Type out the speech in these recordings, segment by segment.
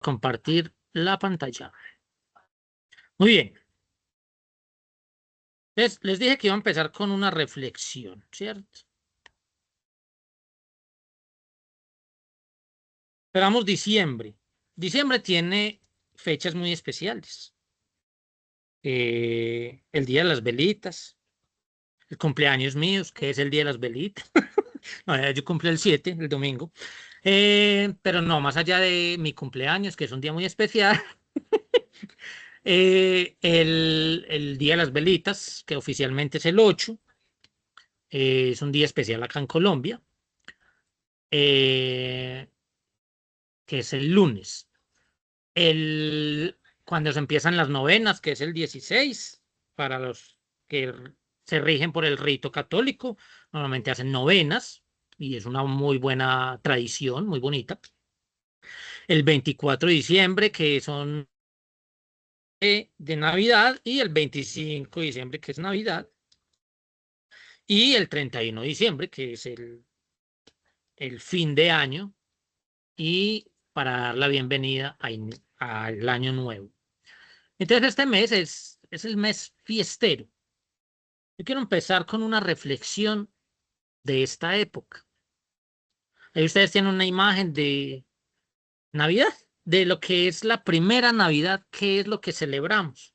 compartir la pantalla. Muy bien. Les dije que iba a empezar con una reflexión, ¿cierto? Esperamos diciembre. Diciembre tiene fechas muy especiales. El Día de las Velitas, el cumpleaños míos, que es el Día de las Velitas. No, yo cumplí el 7, el domingo. Pero no, más allá de mi cumpleaños, que es un día muy especial, el Día de las Velitas, que oficialmente es el 8, es un día especial acá en Colombia, eh, que es el lunes. Cuando se empiezan las novenas, que es el 16, para los que se rigen por el rito católico, normalmente hacen novenas y es una muy buena tradición, muy bonita. El 24 de diciembre, que son de Navidad, y el 25 de diciembre, que es Navidad, y el 31 de diciembre, que es el fin de año, y para dar la bienvenida al año nuevo. Entonces, este mes es el mes fiestero. Yo quiero empezar con una reflexión de esta época. Ahí ustedes tienen una imagen de Navidad, de lo que es la primera Navidad, qué es lo que celebramos.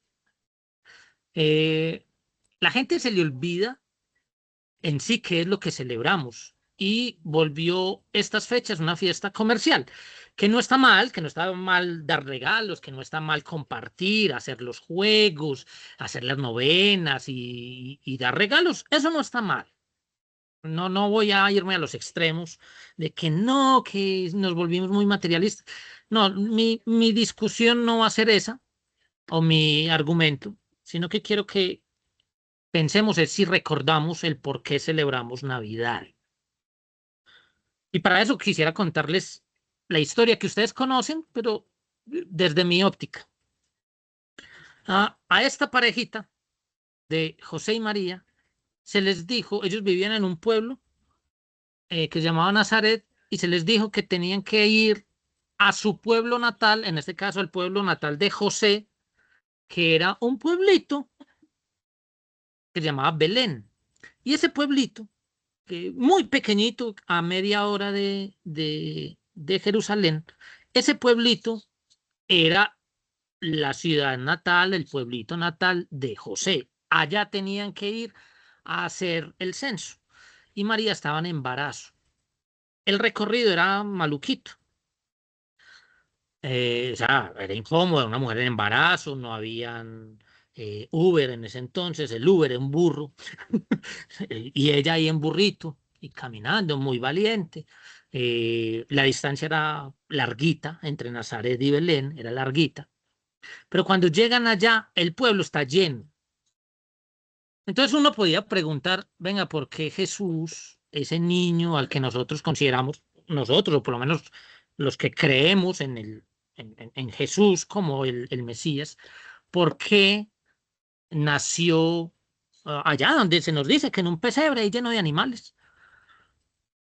La gente se le olvida en sí qué es lo que celebramos y volvió estas fechas una fiesta comercial, que no está mal, que no está mal dar regalos, que no está mal compartir, hacer los juegos, hacer las novenas y dar regalos, eso no está mal. No, no voy a irme a los extremos de que no, que nos volvimos muy materialistas. No, mi discusión no va a ser esa o mi argumento, sino que quiero que pensemos es si recordamos el por qué celebramos Navidad. Y para eso quisiera contarles la historia que ustedes conocen, pero desde mi óptica. A esta parejita de José y María se les dijo, ellos vivían en un pueblo que se llamaba Nazaret, y se les dijo que tenían que ir a su pueblo natal, en este caso el pueblo natal de José, que era un pueblito que se llamaba Belén. Y ese pueblito, muy pequeñito, a media hora de Jerusalén, ese pueblito era la ciudad natal, el pueblito natal de José. Allá tenían que ir a hacer el censo. Y María estaba en embarazo. El recorrido era maluquito. O sea, era incómodo, una mujer en embarazo, no habían Uber en ese entonces, el Uber era un burro, y ella ahí en burrito y caminando, muy valiente. La distancia era larguita entre Nazaret y Belén, era larguita, pero cuando llegan allá, el pueblo está lleno. Entonces uno podía preguntar, venga, ¿por qué Jesús, ese niño al que nosotros consideramos, nosotros, o por lo menos los que creemos en Jesús como el Mesías, por qué nació allá donde se nos dice que en un pesebre lleno de animales?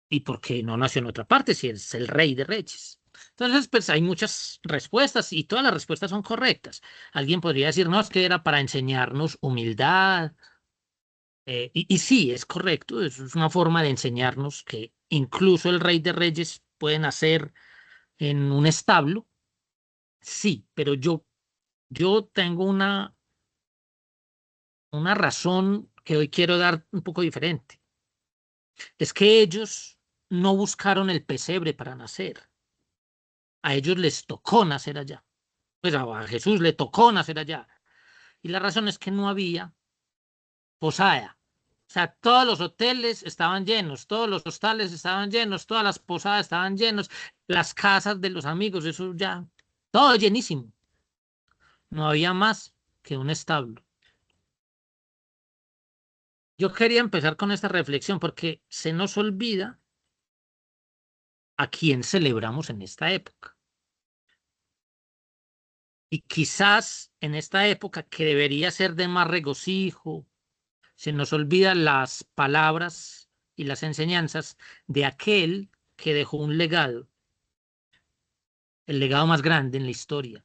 ¿Y por qué no nació en otra parte si es el Rey de Reyes? Entonces, pues hay muchas respuestas y todas las respuestas son correctas. Alguien podría decir, no, es que era para enseñarnos humildad. Y sí, es correcto, es una forma de enseñarnos que incluso el Rey de Reyes puede nacer en un establo. Sí, pero yo tengo una razón que hoy quiero dar un poco diferente. Es que ellos no buscaron el pesebre para nacer. A ellos les tocó nacer allá. Pues a Jesús le tocó nacer allá. Y la razón es que no había posada. O sea, todos los hoteles estaban llenos, todos los hostales estaban llenos, todas las posadas estaban llenos, las casas de los amigos, eso ya, todo llenísimo. No había más que un establo. Yo quería empezar con esta reflexión porque se nos olvida a quién celebramos en esta época. Y quizás en esta época que debería ser de más regocijo, se nos olvidan las palabras y las enseñanzas de aquel que dejó un legado el legado más grande en la historia,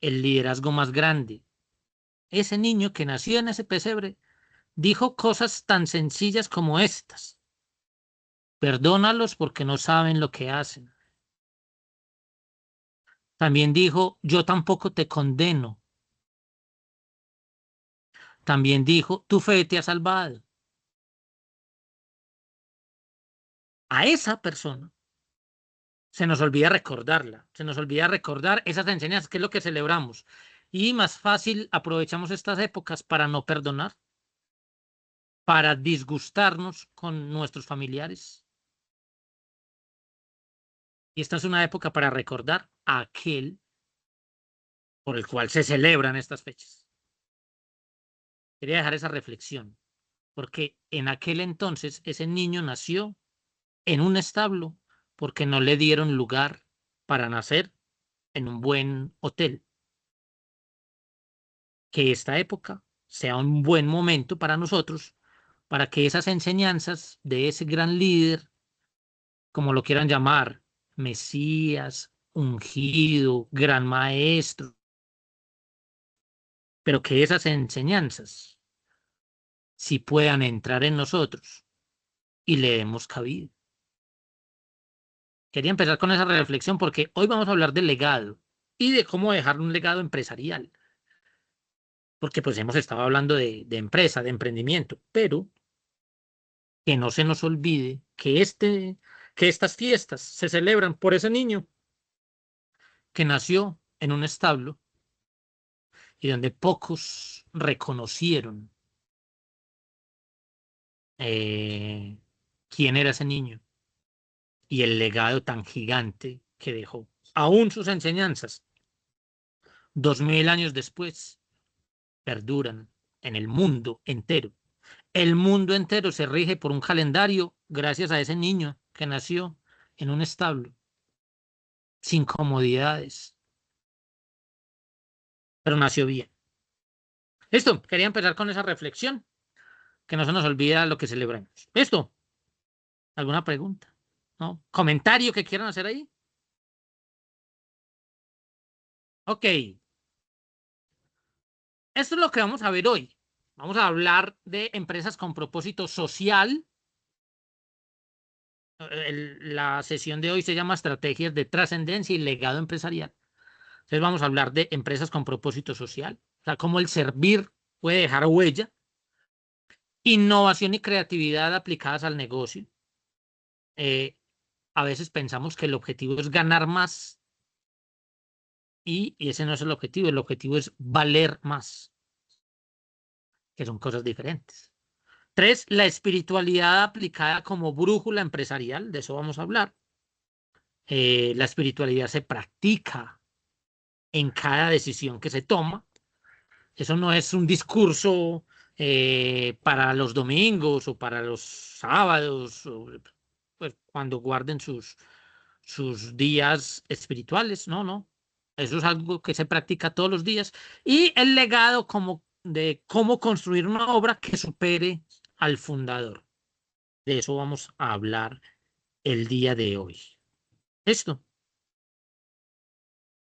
el liderazgo más grande. Ese niño que nació en ese pesebre dijo cosas tan sencillas como estas: perdónalos porque no saben lo que hacen. También dijo, yo tampoco te condeno. También dijo, tu fe te ha salvado. A esa persona se nos olvida recordarla, se nos olvida recordar esas enseñanzas, que es lo que celebramos. Y más fácil aprovechamos estas épocas para no perdonar, para disgustarnos con nuestros familiares. Y esta es una época para recordar a aquel por el cual se celebran estas fechas. Quería dejar esa reflexión, porque en aquel entonces ese niño nació en un establo porque no le dieron lugar para nacer en un buen hotel. Que esta época sea un buen momento para nosotros, para que esas enseñanzas de ese gran líder, como lo quieran llamar, Mesías, ungido, gran maestro, pero que esas enseñanzas sí puedan entrar en nosotros y le demos cabida. Quería empezar con esa reflexión porque hoy vamos a hablar del legado y de cómo dejar un legado empresarial, porque pues hemos estado hablando de empresa, de emprendimiento, pero que no se nos olvide que estas fiestas se celebran por ese niño que nació en un establo y donde pocos reconocieron eh, quién era ese niño y el legado tan gigante que dejó. Aún sus enseñanzas, 2000 años después, perduran en el mundo entero. El mundo entero se rige por un calendario gracias a ese niño que nació en un establo, sin comodidades, pero nació bien. Listo, quería empezar con esa reflexión, que no se nos olvida lo que celebramos. ¿Listo? ¿Alguna pregunta? ¿No? ¿Comentario que quieran hacer ahí? Ok, esto es lo que vamos a ver hoy. Vamos a hablar de empresas con propósito social. La sesión de hoy se llama Estrategias de Trascendencia y Legado Empresarial. Entonces vamos a hablar de empresas con propósito social, o sea, cómo el servir puede dejar huella, innovación y creatividad aplicadas al negocio. Eh, a veces pensamos que el objetivo es ganar más y ese no es el objetivo es valer más, que son cosas diferentes. Tres, la espiritualidad aplicada como brújula empresarial, de eso vamos a hablar. La espiritualidad se practica en cada decisión que se toma. Eso no es un discurso para los domingos o para los sábados, o, pues, cuando guarden sus días espirituales. No, no. Eso es algo que se practica todos los días. Y el legado como de cómo construir una obra que supere al fundador. De eso vamos a hablar el día de hoy. Esto.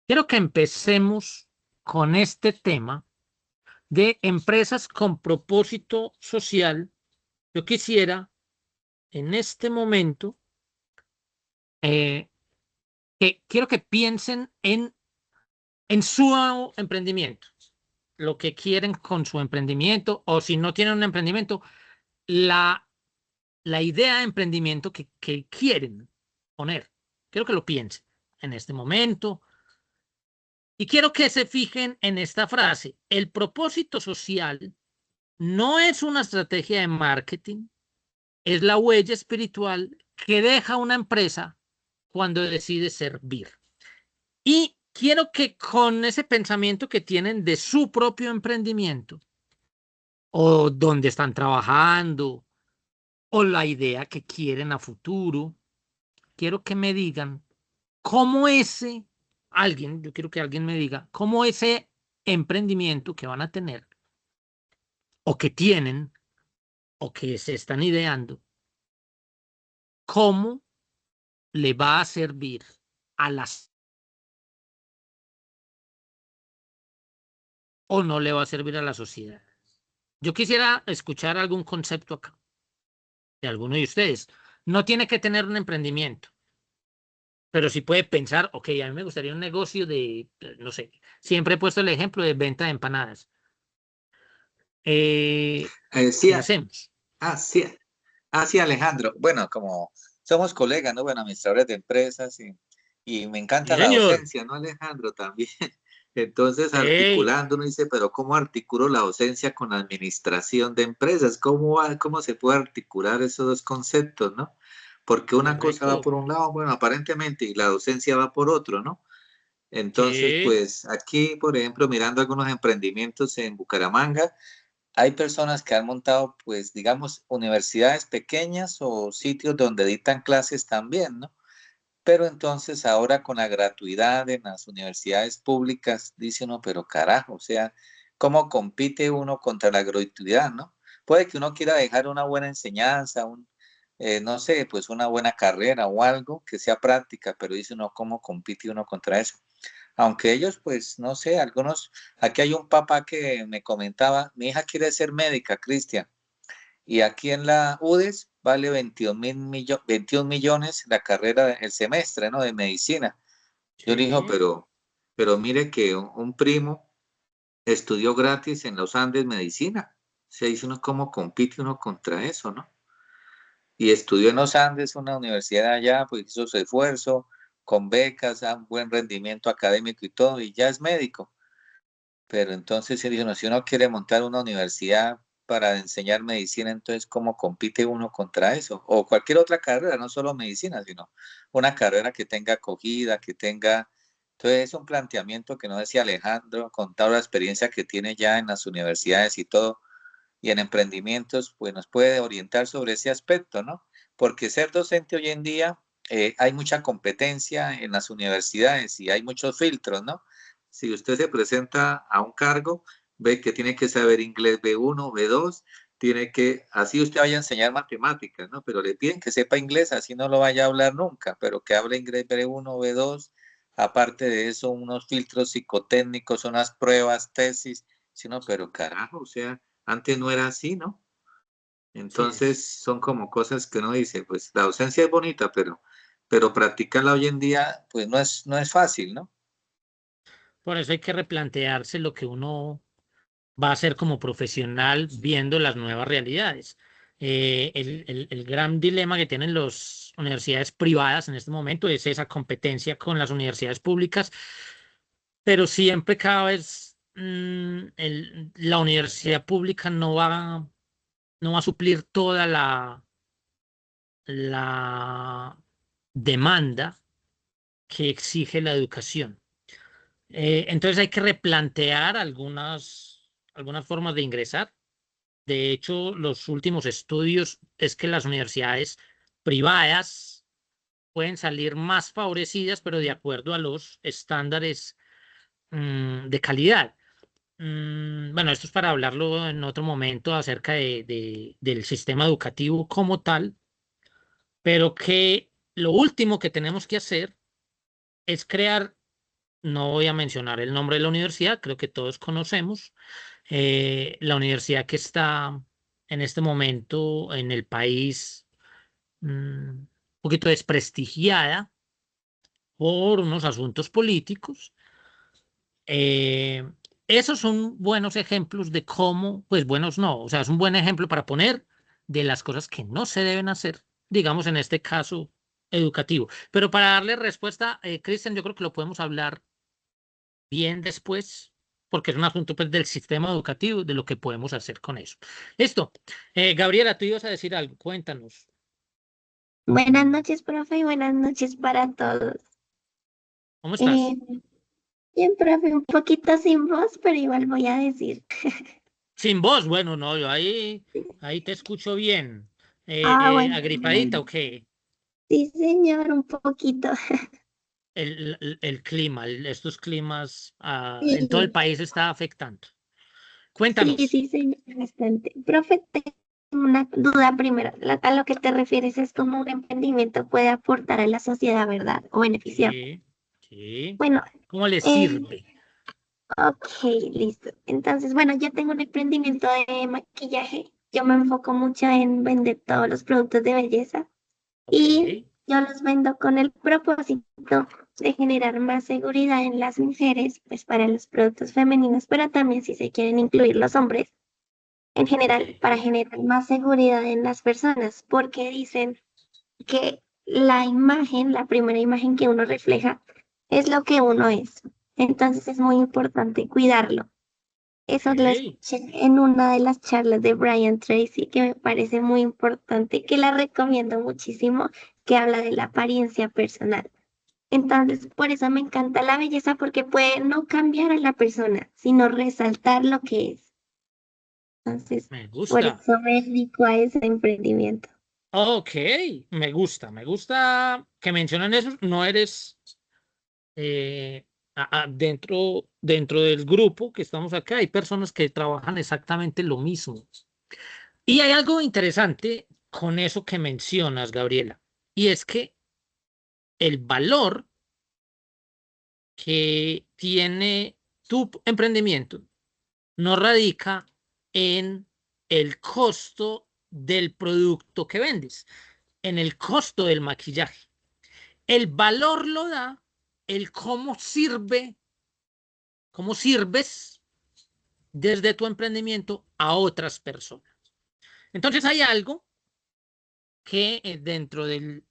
Quiero que empecemos con este tema de empresas con propósito social. Yo quisiera en este momento eh, que quiero que piensen en su emprendimiento, lo que quieren con su emprendimiento, o si no tienen un emprendimiento, la, la idea de emprendimiento que quieren poner. Quiero que lo piensen en este momento y quiero que se fijen en esta frase. El propósito social no es una estrategia de marketing, es la huella espiritual que deja una empresa cuando decide servir. Y quiero que con ese pensamiento que tienen de su propio emprendimiento o donde están trabajando o la idea que quieren a futuro, quiero que me digan cómo yo quiero que alguien me diga cómo ese emprendimiento que van a tener o que tienen o que se están ideando, cómo le va a servir a las o no le va a servir a la sociedad. Yo quisiera escuchar algún concepto acá de alguno de ustedes. No tiene que tener un emprendimiento, pero sí puede pensar, ok, a mí me gustaría un negocio de, no sé, siempre he puesto el ejemplo de venta de empanadas. Sí, ¿Qué hacemos? sí, sí, Alejandro. Bueno, como somos colegas, ¿no? Bueno, administradores de empresas y me Sí, encanta la señor. docencia, ¿no, Alejandro? También. Entonces, Ey, articulando, uno dice, pero ¿cómo articulo la docencia con la administración de empresas? ¿Cómo se puede articular esos dos conceptos, ¿no? Porque una cosa va correcto. por un lado, bueno, aparentemente, y la docencia va por otro, ¿no? Entonces, Sí, pues aquí, por ejemplo, mirando algunos emprendimientos en Bucaramanga, hay personas que han montado, pues, digamos, universidades pequeñas o sitios donde dictan clases también, ¿no? Pero entonces ahora con la gratuidad en las universidades públicas, dice uno, pero carajo, o sea, ¿cómo compite uno contra la gratuidad, no? Puede que uno quiera dejar una buena enseñanza, no sé, pues una buena carrera o algo que sea práctica, pero dice uno, ¿cómo compite uno contra eso? Aunque ellos, pues, no sé, algunos, aquí hay un papá que me comentaba, mi hija quiere ser médica, Cristian, y aquí en la UDES vale 21 millones la carrera, el semestre, ¿no? De medicina. Yo le dije, sí, pero mire que un primo estudió gratis en los Andes medicina. Se dice uno cómo compite uno contra eso, ¿no? Y estudió en los Andes, una universidad allá, pues hizo su esfuerzo, con becas, a buen rendimiento académico y todo, y ya es médico. Pero entonces se dijo, no, si uno quiere montar una universidad para enseñar medicina, entonces ¿cómo compite uno contra eso? O cualquier otra carrera, no solo medicina, sino una carrera que tenga acogida, que tenga... Entonces es un planteamiento que no decía Alejandro, con toda la experiencia que tiene ya en las universidades y todo, y en emprendimientos, pues nos puede orientar sobre ese aspecto, ¿no? Porque ser docente hoy en día hay mucha competencia en las universidades y hay muchos filtros, ¿no? Si usted se presenta a un cargo, ve que tiene que saber inglés B1, B2, tiene que, así usted vaya a enseñar matemáticas, ¿no? Pero le piden que sepa inglés, así no lo vaya a hablar nunca, pero que hable inglés B1, B2. Aparte de eso, unos filtros psicotécnicos, unas pruebas, tesis, sino, pero carajo, o sea, antes no era así, ¿no? sí. Entonces son como cosas que uno dice, pues la docencia es bonita, pero practicarla hoy en día, pues no es fácil, ¿no? Por eso hay que replantearse lo que uno va a hacer como profesional viendo las nuevas realidades. El gran dilema que tienen las universidades privadas en este momento es esa competencia con las universidades públicas, pero siempre cada vez la universidad pública no va a suplir toda la demanda que exige la educación. Entonces hay que replantear algunas formas de ingresar. De hecho, los últimos estudios es que las universidades privadas pueden salir más favorecidas, pero de acuerdo a los estándares de calidad. Bueno, esto es para hablarlo en otro momento acerca del sistema educativo como tal, pero que lo último que tenemos que hacer es crear, no voy a mencionar el nombre de la universidad, creo que todos conocemos, la universidad que está en este momento en el país un poquito desprestigiada por unos asuntos políticos. Eh, Esos son buenos ejemplos de cómo, pues buenos no, o sea, es un buen ejemplo para poner de las cosas que no se deben hacer, digamos en este caso educativo. Pero para darle respuesta, Cristian, yo creo que lo podemos hablar bien después, porque es un asunto pues, del sistema educativo, de lo que podemos hacer con eso. Listo. Gabriela, tú ibas a decir algo, cuéntanos. Buenas noches, profe, y buenas noches para todos. ¿Cómo Eh, estás? Bien, profe, un poquito sin voz, pero igual voy a decir. Sin voz, bueno, no, yo ahí te escucho bien. Bueno, ¿Agripadita o qué? sí, señor, un poquito. El clima, estos climas en todo el Sí, país está afectando. sí, Cuéntanos. sí, señor, bastante. Profe, tengo una duda primero. A lo que te refieres es cómo un emprendimiento puede aportar a la sociedad, ¿verdad? O beneficiar. Sí, sí. Bueno, ¿Cómo le eh, sirve? Ok, listo. Entonces, bueno, yo tengo un emprendimiento de maquillaje. Yo me enfoco mucho en vender todos los productos de belleza Ok, y yo los vendo con el propósito de generar más seguridad en las mujeres, pues para los productos femeninos, pero también si se quieren incluir los hombres, en general, para ok. generar más seguridad en las personas, porque dicen que la imagen, la primera imagen que uno refleja, es lo que uno es. Entonces es muy importante cuidarlo. Eso lo Ok. escuché en una de las charlas de Brian Tracy, que me parece muy importante, que la recomiendo muchísimo, que habla de la apariencia personal. Entonces, por eso me encanta la belleza, porque puede no cambiar a la persona, sino resaltar lo que es. Entonces, Me por gusta. eso me dedico a ese emprendimiento. Ok, me gusta que mencionan eso. No eres eh, dentro del grupo que estamos acá, hay personas que trabajan exactamente lo mismo. Y hay algo interesante con eso que mencionas, Gabriela, y es que el valor que tiene tu emprendimiento no radica en el costo del producto que vendes, en el costo del maquillaje. El valor lo da el cómo sirves desde tu emprendimiento a otras personas. Entonces hay algo que dentro del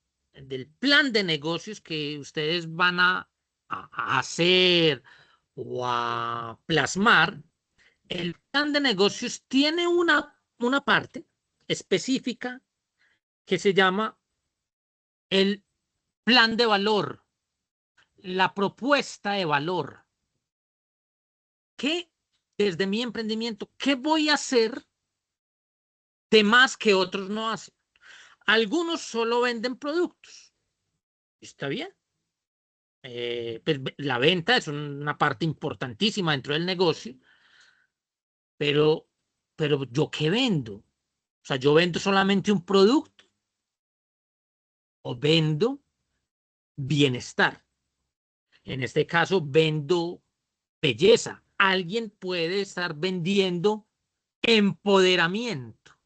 plan de negocios que ustedes van a hacer o a plasmar, el plan de negocios tiene una parte específica que se llama el plan de valor, la propuesta de valor. ¿Qué desde mi emprendimiento, qué voy a hacer de más que otros no hacen? Algunos solo venden productos. Está bien. Pues, la venta es una parte importantísima dentro del negocio, pero, pero ¿yo qué vendo? O sea, ¿yo vendo solamente un producto o vendo bienestar? En este caso, vendo belleza. Alguien puede estar vendiendo empoderamiento.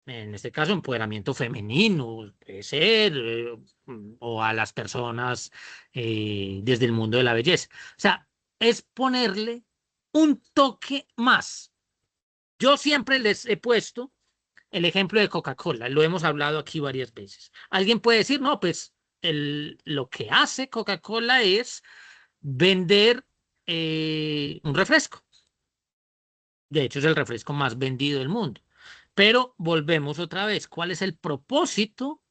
En este caso, empoderamiento femenino, puede ser, o a las personas desde el mundo de la belleza. O sea, es ponerle un toque más. Yo siempre les he puesto el ejemplo de Coca-Cola, lo hemos hablado aquí varias veces. Alguien puede decir, no, pues lo que hace Coca-Cola es vender un refresco. De hecho, es el refresco más vendido del mundo. Pero volvemos otra vez. ¿Cuál es el propósito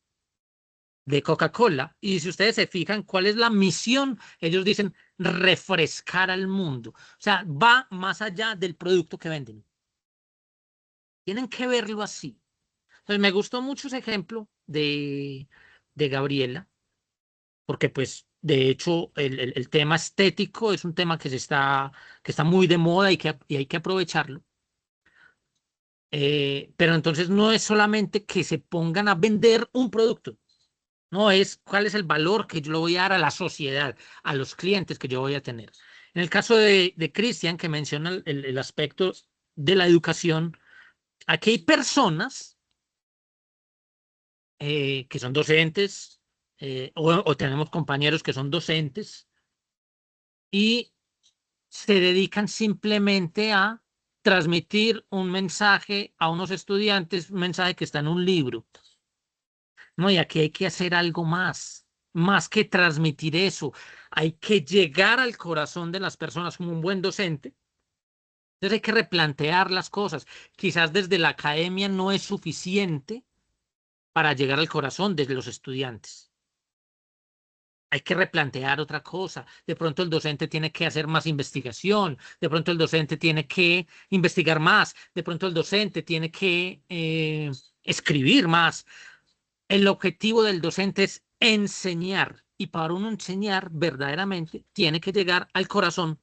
de Coca-Cola? Y si ustedes se fijan, ¿cuál es la misión? Ellos dicen refrescar al mundo. O sea, va más allá del producto que venden. Tienen que verlo así. Entonces, me gustó mucho ese ejemplo de Gabriela, porque pues, de hecho, el tema estético es un tema que está muy de moda y hay que aprovecharlo. Pero entonces no es solamente que se pongan a vender un producto, no es cuál es el valor que yo le voy a dar a la sociedad, a los clientes que yo voy a tener. En el caso de Cristian, que menciona el aspecto de la educación, aquí hay personas que son docentes o tenemos compañeros que son docentes y se dedican simplemente a transmitir un mensaje a unos estudiantes, un mensaje que está en un libro. No, y aquí hay que hacer algo más que transmitir eso. Hay que llegar al corazón de las personas como un buen docente. Entonces hay que replantear las cosas. Quizás desde la academia no es suficiente para llegar al corazón de los estudiantes. Hay que replantear otra cosa. De pronto el docente tiene que hacer más investigación. De pronto el docente tiene que investigar más. De pronto el docente tiene que escribir más. El objetivo del docente es enseñar y para uno enseñar verdaderamente tiene que llegar al corazón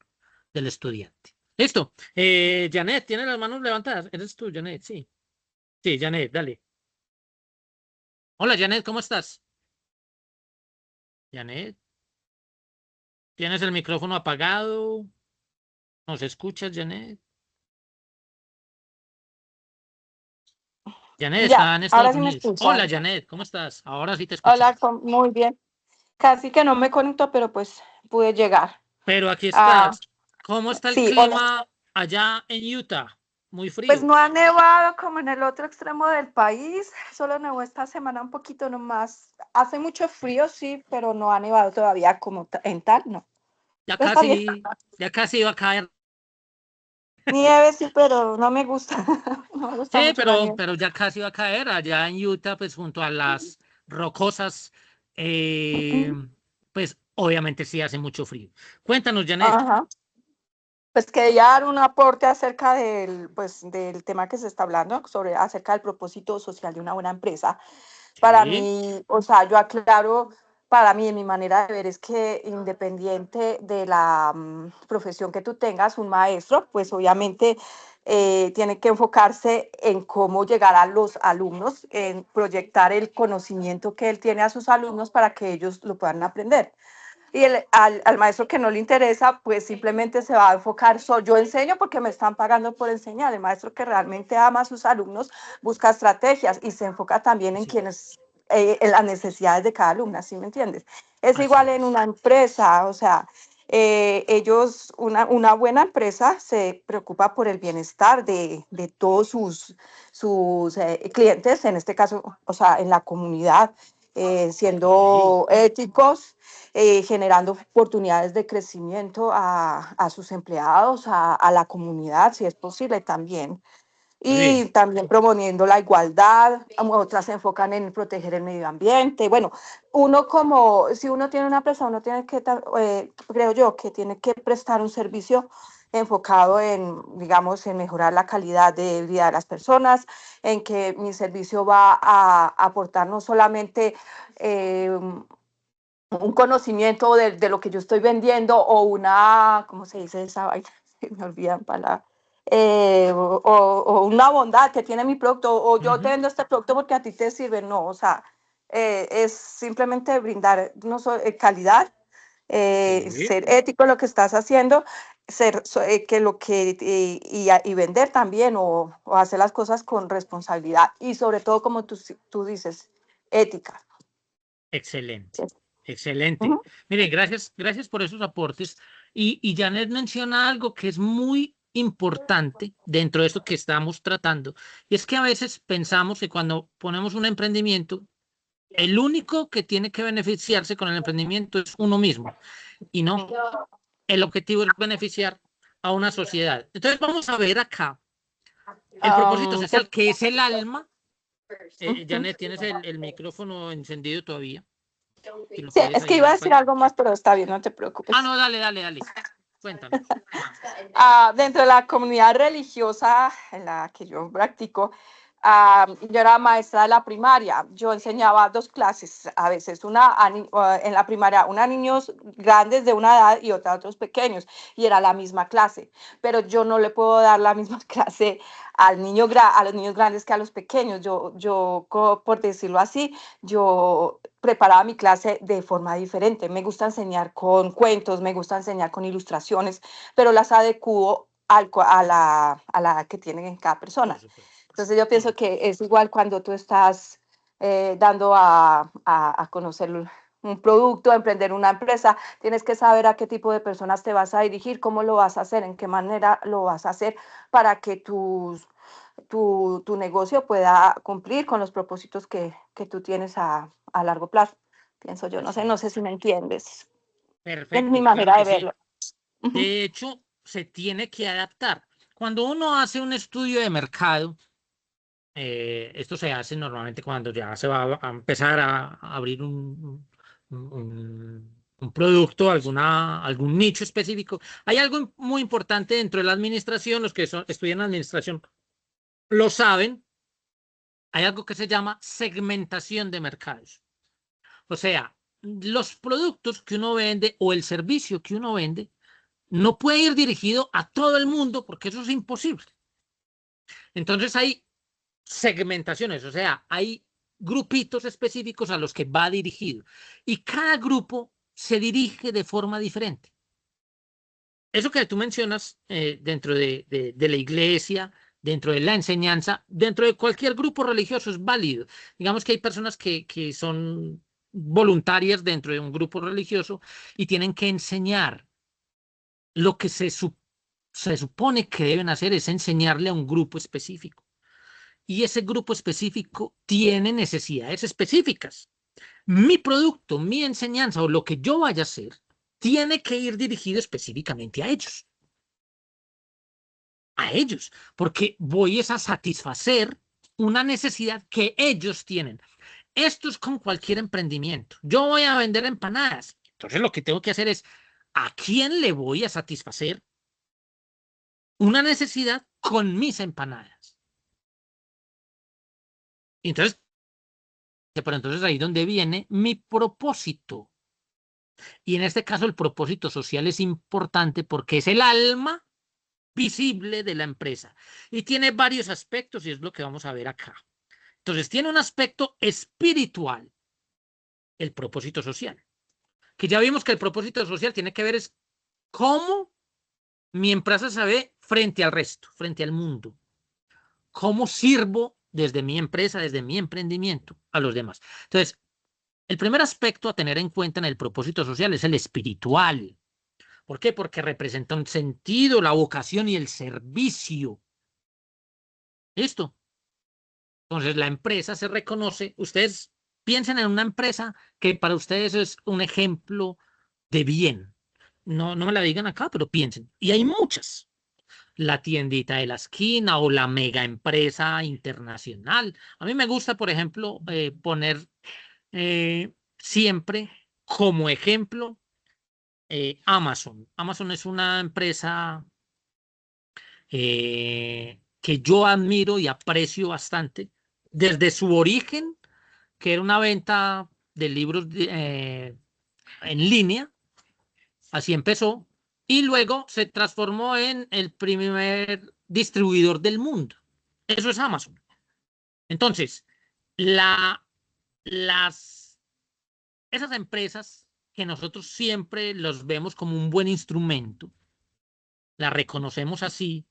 del estudiante. Listo. Janet, tiene las manos levantadas. Eres tú, Janet. Sí. Sí, Janet, dale. Hola, Janet, ¿cómo estás? Janet. Tienes el micrófono apagado. ¿Nos escuchas, Janet? Janet Ya, está en ahora Estados sí me Unidos. Hola, escuchan. Janet, ¿cómo estás? Ahora sí te Hola, escuchamos. muy bien. Casi que no me conecto, pero pues pude llegar. Pero aquí Ah, estás. ¿Cómo está el sí, hola. clima allá en Utah? Muy Pues frío. no ha nevado como en el otro extremo del país, solo nevó esta semana un poquito nomás. Hace mucho frío, sí, pero no ha nevado todavía como en tal, no. Ya Pero está bien. ya casi iba a caer. Nieve sí, pero no me gusta. No me gusta Sí, mucho la nieve. pero ya casi va a caer allá en Utah, pues junto a las rocosas, pues obviamente sí hace mucho frío. Cuéntanos, Janet. Ajá. Pues quería dar un aporte acerca del tema que se está hablando, acerca del propósito social de una buena empresa. Para Sí, mí, o sea, yo aclaro, para mí, en mi manera de ver, es que independiente de la profesión que tú tengas, un maestro, pues obviamente tiene que enfocarse en cómo llegar a los alumnos, en proyectar el conocimiento que él tiene a sus alumnos para que ellos lo puedan aprender. Y al maestro que no le interesa, pues simplemente se va a enfocar, yo enseño porque me están pagando por enseñar. El maestro que realmente ama a sus alumnos busca estrategias y se enfoca también en así, quienes, en las necesidades de cada alumna, ¿sí me entiendes? Es igual así en es. una empresa, o sea, una buena empresa se preocupa por el bienestar de todos sus clientes, en este caso, o sea, en la comunidad, Sí, siendo éticos, generando oportunidades de crecimiento a sus empleados, a la comunidad, si es posible también. Y sí, también promoviendo la igualdad, otras se enfocan en proteger el medio ambiente. Bueno, si uno tiene una empresa, uno tiene que, creo yo, que tiene que prestar un servicio enfocado en, digamos, en mejorar la calidad de vida de las personas, en que mi servicio va a aportar no solamente un conocimiento de lo que yo estoy vendiendo o una, ¿cómo se dice esa vaina? Se me olvidan palabras. O una bondad que tiene mi producto, o yo te ujú, vendo este producto porque a ti te sirve, no, o sea, es simplemente brindar no calidad, sí, ser ético en lo que estás haciendo, que lo que y vender también o hacer las cosas con responsabilidad y sobre todo como tú dices, ética. excelente, Sí. excelente. Ujú. Miren, gracias por esos aportes. Y Janet menciona algo que es muy importante dentro de esto que estamos tratando, y es que a veces pensamos que cuando ponemos un emprendimiento, el único que tiene que beneficiarse con el emprendimiento es uno mismo, y no, el objetivo es beneficiar a una sociedad. Entonces vamos a ver acá el propósito Am, social, que es el alma. ujú. Janet, tienes el micrófono encendido todavía, si lo Sí, puedes es que ahí iba a decir apagar. algo más, pero está bien, no te Ah, preocupes. no, dale, cuéntanos. Dentro de la comunidad religiosa en la que yo practico, yo era maestra de la primaria. Yo enseñaba dos clases a veces, en la primaria, una a niños grandes de una edad y otra a otros pequeños, y era la misma clase, pero yo no le puedo dar la misma clase a los niños grandes que a los pequeños. Por decirlo así, yo preparaba mi clase de forma diferente. Me gusta enseñar con cuentos, me gusta enseñar con ilustraciones, pero las adecuo a la que tiene cada Por persona. supuesto. Entonces yo pienso Sí, que es igual cuando tú estás dando a conocer un producto, a emprender una empresa, tienes que saber a qué tipo de personas te vas a dirigir, cómo lo vas a hacer, en qué manera lo vas a hacer para que tu negocio pueda cumplir con los propósitos que tú tienes a largo plazo. Pienso yo, así no sé es. si me entiendes. Es mi Perfecto, claro manera que de sí. verlo. Ujú. De hecho, se tiene que adaptar. Cuando uno hace un estudio de mercado, esto se hace normalmente cuando ya se va a empezar a abrir un producto, algún nicho específico. Hay algo muy importante dentro de la administración, los que estudian administración lo saben, hay algo que se llama segmentación de mercados. O sea, los productos que uno vende o el servicio que uno vende no puede ir dirigido a todo el mundo porque eso es imposible. Entonces hay segmentaciones, o sea, hay grupitos específicos a los que va dirigido. Y cada grupo se dirige de forma diferente. Eso que tú mencionas dentro de la iglesia, dentro de la enseñanza, dentro de cualquier grupo religioso es válido. Digamos que hay personas que son voluntarias dentro de un grupo religioso y tienen que enseñar. Lo que se supone que deben hacer es enseñarle a un grupo específico. Y ese grupo específico tiene necesidades específicas. Mi producto, mi enseñanza o lo que yo vaya a hacer tiene que ir dirigido específicamente a ellos. A ellos, porque voy a satisfacer una necesidad que ellos tienen. Esto es con cualquier emprendimiento. Yo voy a vender empanadas. Entonces lo que tengo que hacer es, ¿a quién le voy a satisfacer una necesidad con mis empanadas? Entonces, pero entonces ahí es donde viene mi propósito. Y en este caso el propósito social es importante porque es el alma visible de la empresa. Y tiene varios aspectos y es lo que vamos a ver acá. Entonces, tiene un aspecto espiritual, el propósito social. Que ya vimos que el propósito social tiene que ver es cómo mi empresa se ve frente al resto, frente al mundo. ¿Cómo sirvo desde mi empresa, desde mi emprendimiento a los demás? Entonces, el primer aspecto a tener en cuenta en el propósito social es el espiritual. ¿Por qué? Porque representa un sentido, la vocación y el servicio. ¿Listo? Entonces, la empresa se reconoce. Ustedes piensen en una empresa que para ustedes es un ejemplo de bien. No, no me la digan acá, pero piensen. Y hay muchas. La tiendita de la esquina o la mega empresa internacional. A mí me gusta, por ejemplo, poner siempre como ejemplo Amazon. Amazon es una empresa que yo admiro y aprecio bastante desde su origen, que era una venta de libros en línea, así empezó, y luego se transformó en el primer distribuidor del mundo. Eso es Amazon. Entonces, esas empresas que nosotros siempre los vemos como un buen instrumento, las reconocemos así,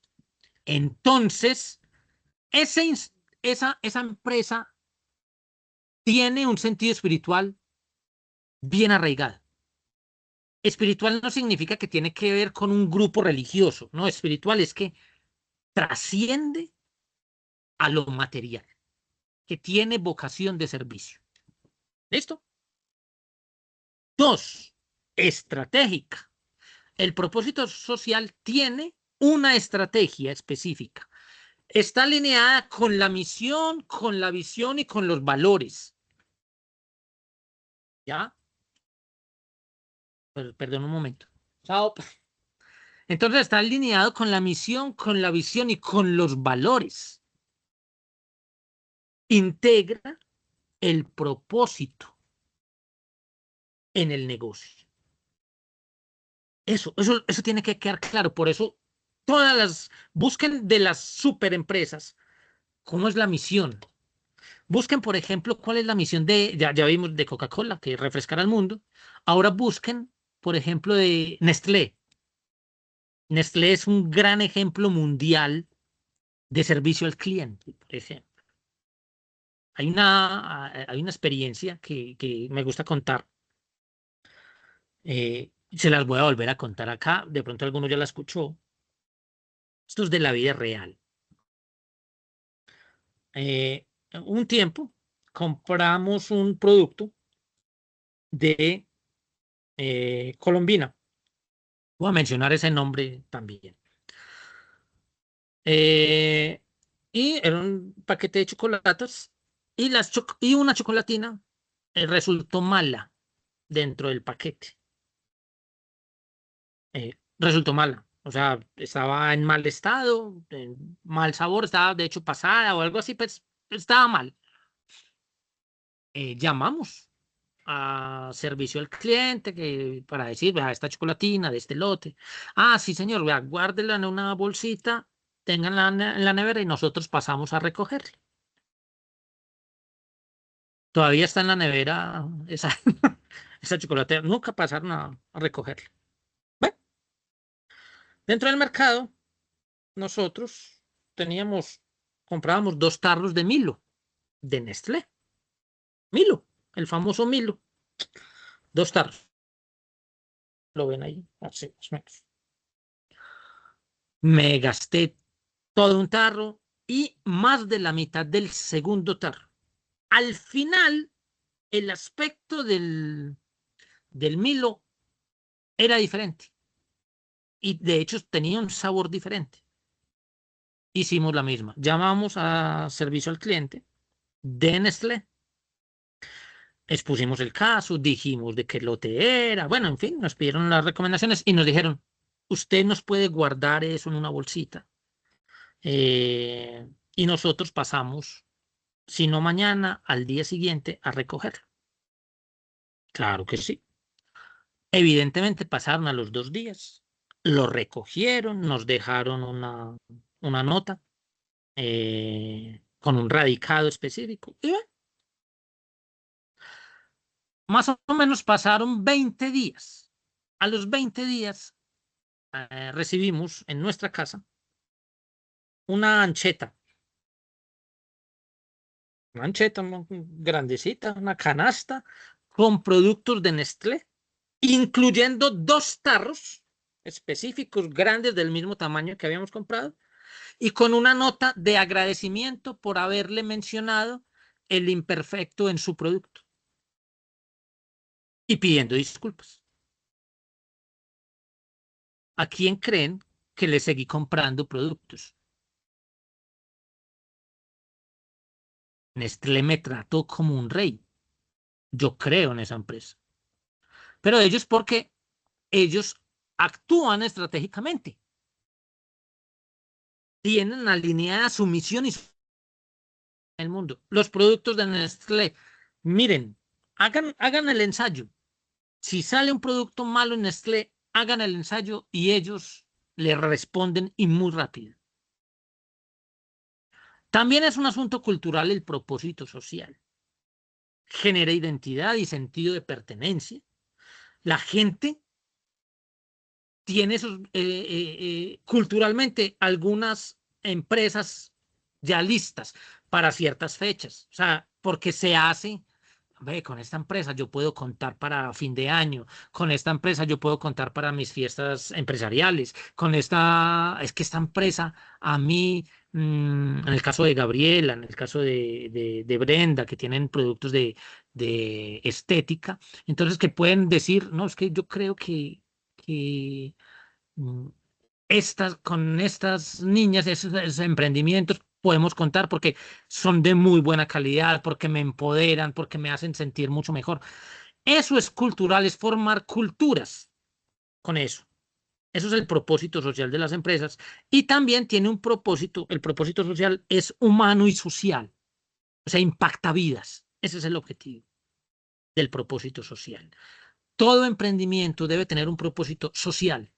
entonces esa empresa tiene un sentido espiritual bien arraigado. Espiritual no significa que tiene que ver con un grupo religioso, no, espiritual es que trasciende a lo material, que tiene vocación de servicio. ¿Listo? 2, estratégica. El propósito social tiene una estrategia específica. Está alineada con la misión, con la visión y con los valores. ¿Ya? Perdón un momento. Chao. Entonces está alineado con la misión, con la visión y con los valores. Integra el propósito en el negocio. Eso tiene que quedar claro. Por eso busquen de las superempresas cómo es la misión. Busquen, por ejemplo, cuál es la misión ya vimos de Coca-Cola, que es refrescar al mundo. Ahora busquen, por ejemplo, de Nestlé. Nestlé es un gran ejemplo mundial de servicio al cliente, por ejemplo. Hay una experiencia que me gusta contar. Se las voy a volver a contar acá. De pronto alguno ya la escuchó. Esto es de la vida real. Un tiempo compramos un producto de Colombina. Voy a mencionar ese nombre también. Y era un paquete de chocolates y una chocolatina resultó mala dentro del paquete. Resultó mala. O sea, estaba en mal estado, en mal sabor, estaba de hecho pasada o algo así, pues estaba mal. Llamamos a servicio al cliente para decir, vea, esta chocolatina de este lote. Ah, sí, señor, vea, guárdela en una bolsita, ténganla en la nevera y nosotros pasamos a recogerla. Todavía está en la nevera esa. Esa chocolatera nunca pasaron a recogerla. Bueno, dentro del mercado, nosotros comprábamos 2 tarros de Milo, de Nestlé. Milo, el famoso Milo. 2 tarros. Lo ven ahí, así más o menos. Me gasté todo un tarro y más de la mitad del segundo tarro. Al final, el aspecto del Milo era diferente y de hecho tenía un sabor diferente. Hicimos la misma. Llamamos a servicio al cliente de Nestlé, expusimos el caso, dijimos de qué lote era, bueno, en fin, nos pidieron las recomendaciones y nos dijeron, usted nos puede guardar eso en una bolsita. Y nosotros pasamos, si no mañana, al día siguiente a recogerlo. Claro que sí. Evidentemente pasaron a los 2 días, lo recogieron, nos dejaron una nota con un radicado específico. Y bueno, más o menos pasaron 20 días. A los 20 días recibimos en nuestra casa una ancheta grandecita, una canasta con productos de Nestlé, incluyendo 2 tarros específicos grandes del mismo tamaño que habíamos comprado y con una nota de agradecimiento por haberle mencionado el imperfecto en su producto y pidiendo disculpas. ¿A quién creen que le seguí comprando productos? Nestlé me trató como un rey. Yo creo en esa empresa. Pero ellos porque ellos actúan estratégicamente. Tienen alineada su misión y el mundo. Los productos de Nestlé, miren, hagan el ensayo. Si sale un producto malo en Nestlé, hagan el ensayo y ellos le responden y muy rápido. También es un asunto cultural el propósito social. Genera identidad y sentido de pertenencia. La gente tiene culturalmente algunas empresas ya listas para ciertas fechas. O sea, porque se hace, ve, con esta empresa yo puedo contar para fin de año, con esta empresa yo puedo contar para mis fiestas empresariales, es que esta empresa a mí, en el caso de Gabriela, en el caso de Brenda, que tienen productos de estética, entonces que pueden decir, no, es que yo creo que mm, con estas niñas, esos emprendimientos, podemos contar porque son de muy buena calidad, porque me empoderan, porque me hacen sentir mucho mejor. Eso es cultural, es formar culturas con eso. Eso es el propósito social de las empresas. Y también tiene un propósito, el propósito social es humano y social, o sea, impacta vidas. Ese es el objetivo del propósito social. Todo emprendimiento debe tener un propósito social.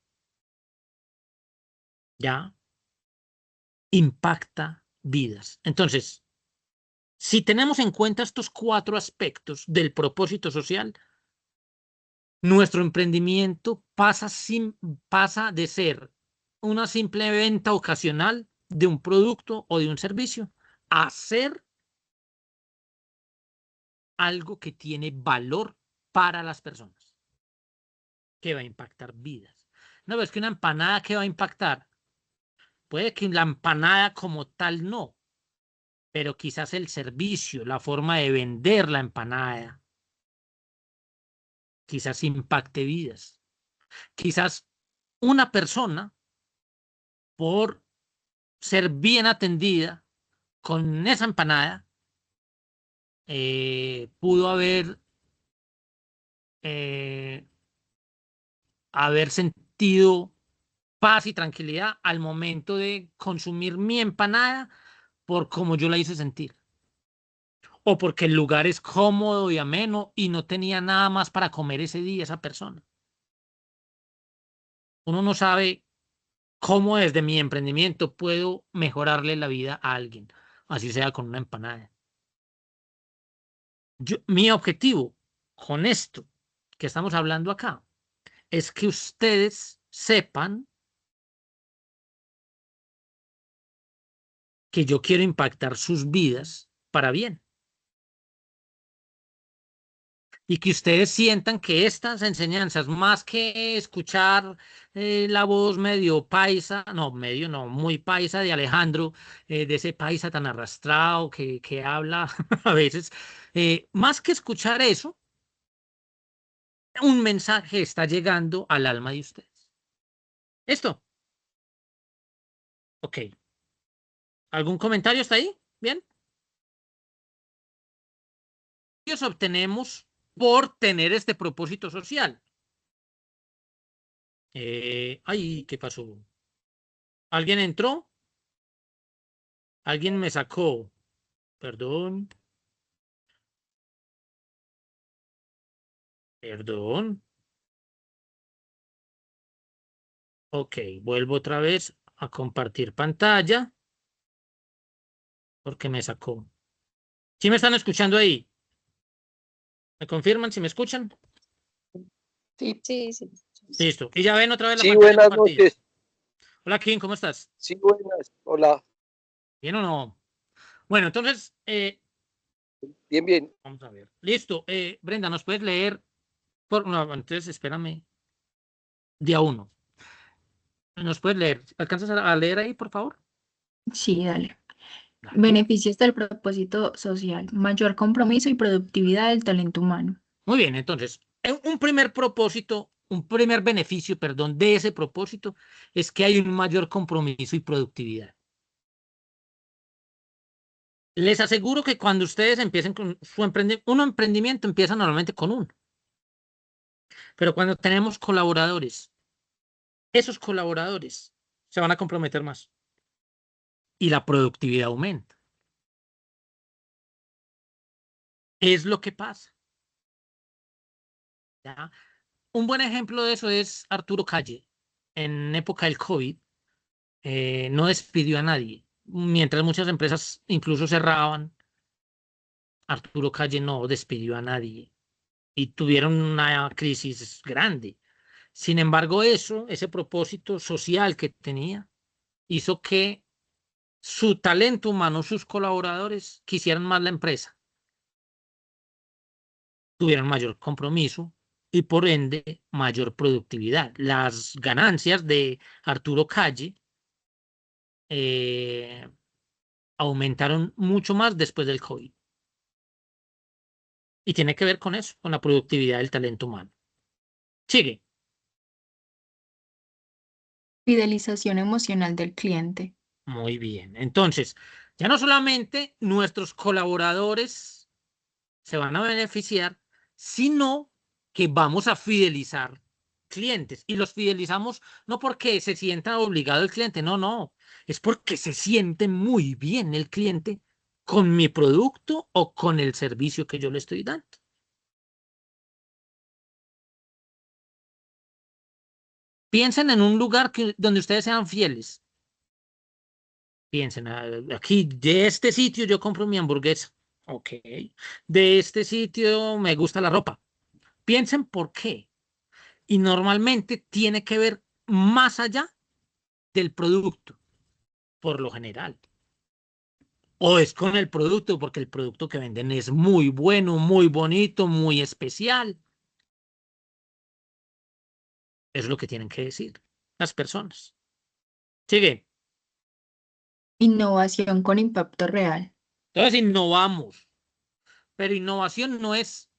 ¿Ya? Impacta vidas. Entonces, si tenemos en cuenta estos 4 aspectos del propósito social, nuestro emprendimiento pasa de ser una simple venta ocasional de un producto o de un servicio a ser algo que tiene valor para las personas, que va a impactar vidas. No, es que una empanada que va a impactar, puede que la empanada como tal no, pero quizás el servicio, la forma de vender la empanada, quizás impacte vidas. Quizás una persona, por ser bien atendida con esa empanada, pudo haber sentido paz y tranquilidad al momento de consumir mi empanada por cómo yo la hice sentir. O porque el lugar es cómodo y ameno y no tenía nada más para comer ese día esa persona. Uno no sabe cómo desde mi emprendimiento puedo mejorarle la vida a alguien, así sea con una empanada. Mi objetivo con esto que estamos hablando acá es que ustedes sepan que yo quiero impactar sus vidas para bien. Y que ustedes sientan que estas enseñanzas, más que escuchar la voz medio paisa, no, medio no, muy paisa de Alejandro, de ese paisa tan arrastrado que habla a veces, más que escuchar eso, un mensaje está llegando al alma de ustedes. ¿Esto? Ok. ¿Algún comentario hasta ahí? ¿Bien? Obtenemos por tener este propósito social. Ay, ¿qué pasó? ¿Alguien entró? ¿Alguien me sacó? Perdón. Perdón. Ok, vuelvo otra vez a compartir pantalla porque me sacó. ¿Sí me están escuchando ahí? ¿Me confirman si me escuchan? Sí. Sí, sí. Listo. Y ya ven otra vez la Sí, pantalla buenas compartida. noches. Hola, Kim, ¿cómo estás? Sí, buenas. Hola. ¿Bien o no? Bueno, entonces, Bien, bien. vamos a ver. Listo. Brenda, ¿nos puedes leer? No, entonces, espérame. Día 1. ¿Nos puedes leer? ¿Alcanzas a leer ahí, por favor? Sí, dale. Dale. Beneficios del propósito social, mayor compromiso y productividad del talento humano. Muy bien, entonces, un primer propósito, un primer beneficio, perdón, de ese propósito es que hay un mayor compromiso y productividad. Les aseguro que cuando ustedes empiecen con su emprendimiento empieza normalmente con uno. Pero cuando tenemos colaboradores, esos colaboradores se van a comprometer más y la productividad aumenta. Es lo que pasa. ¿Ya? Un buen ejemplo de eso es Arturo Calle. En época del COVID, no despidió a nadie. Mientras muchas empresas incluso cerraban, Arturo Calle no despidió a nadie y tuvieron una crisis grande. Sin embargo, ese propósito social que tenía, hizo que su talento humano, sus colaboradores, quisieran más la empresa, tuvieran mayor compromiso y por ende mayor productividad. Las ganancias de Arturo Calle aumentaron mucho más después del COVID. Y tiene que ver con eso, con la productividad del talento humano. Sigue. Fidelización emocional del cliente. Muy bien. Entonces, ya no solamente nuestros colaboradores se van a beneficiar, sino que vamos a fidelizar clientes. Y los fidelizamos no porque se sienta obligado el cliente, no, no. Es porque se siente muy bien el cliente con mi producto o con el servicio que yo le estoy dando. Piensen en un lugar donde ustedes sean fieles. Piensen, aquí de este sitio yo compro mi hamburguesa. Ok. De este sitio me gusta la ropa. Piensen por qué. Y normalmente tiene que ver más allá del producto, por lo general. O es con el producto, porque el producto que venden es muy bueno, muy bonito, muy especial. Es lo que tienen que decir las personas. Sigue. Innovación con impacto real. Entonces innovamos, pero innovación no es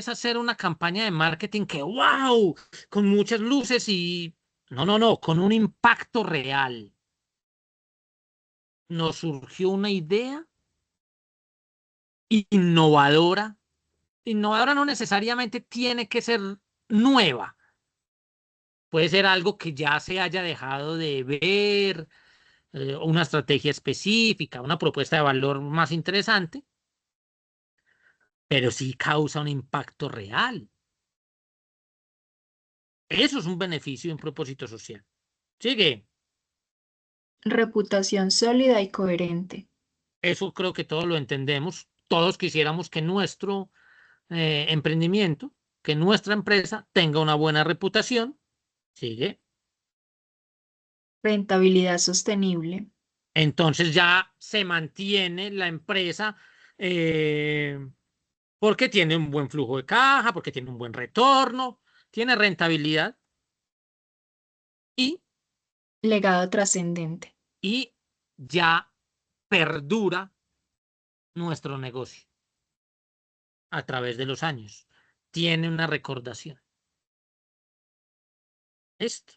hacer una campaña de marketing que, wow, con muchas luces y... No, no, no, con un impacto real. Nos surgió una idea innovadora. Innovadora no necesariamente tiene que ser nueva. Puede ser algo que ya se haya dejado de ver, una estrategia específica, una propuesta de valor más interesante, pero sí causa un impacto real. Eso es un beneficio y un propósito social. Sigue. Reputación sólida y coherente. Eso creo que todos lo entendemos. Todos quisiéramos que nuestro emprendimiento que nuestra empresa tenga una buena reputación. Sigue. Rentabilidad sostenible. Entonces ya se mantiene la empresa porque tiene un buen flujo de caja, porque tiene un buen retorno, tiene rentabilidad y, Legado trascendente. y ya perdura nuestro negocio a través de los años. Tiene una recordación. Esto.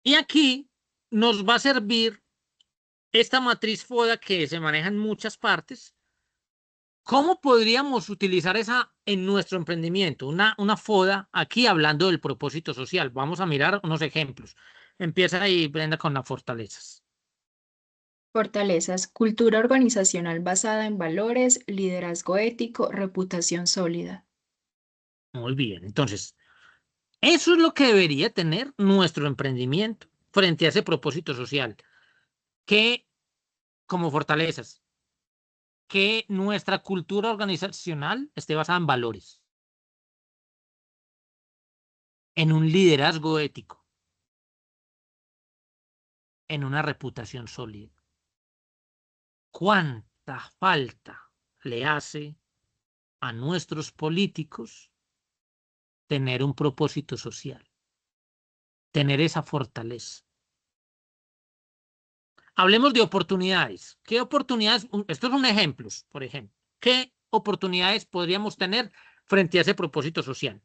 Y aquí nos va a servir esta matriz FODA que se maneja en muchas partes. ¿Cómo podríamos utilizar esa en nuestro emprendimiento? Una FODA aquí hablando del propósito social. Vamos a mirar unos ejemplos. Empieza ahí, Brenda, con las fortalezas. Fortalezas. Cultura organizacional basada en valores, liderazgo ético, reputación sólida. Muy bien. Entonces, eso es lo que debería tener nuestro emprendimiento frente a ese propósito social. Que, como fortalezas, que nuestra cultura organizacional esté basada en valores, en un liderazgo ético, en una reputación sólida. ¿Cuánta falta le hace a nuestros políticos tener un propósito social, tener esa fortaleza? Hablemos de oportunidades. ¿Qué oportunidades? Estos son ejemplos, por ejemplo. ¿Qué oportunidades podríamos tener frente a ese propósito social?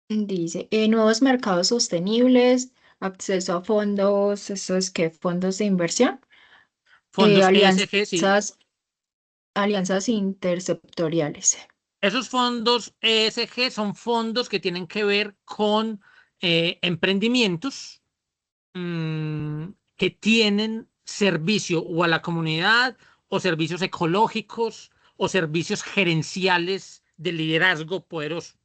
Dice, nuevos mercados sostenibles, acceso a fondos, ¿eso es qué? Fondos de inversión, Fondos ESG, sí. alianzas, alianzas intersectoriales. Esos fondos ESG son fondos que tienen que ver con emprendimientos que tienen servicio o a la comunidad o servicios ecológicos o servicios gerenciales de liderazgo poderoso.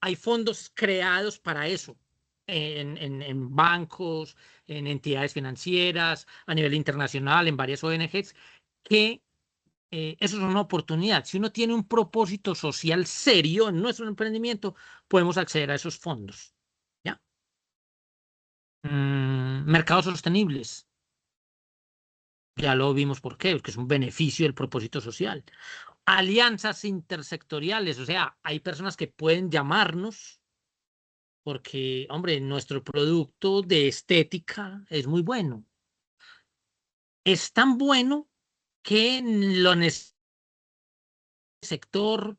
Hay fondos creados para eso en bancos, en entidades financieras, a nivel internacional, en varias ONGs, que eso es una oportunidad. Si uno tiene un propósito social serio en nuestro emprendimiento, podemos acceder a esos fondos. ¿Ya? Mercados sostenibles. Ya lo vimos por qué, que es un beneficio del propósito social. Alianzas intersectoriales, o sea, hay personas que pueden llamarnos porque, hombre, nuestro producto de estética es muy bueno. Es tan bueno que lo necesita el sector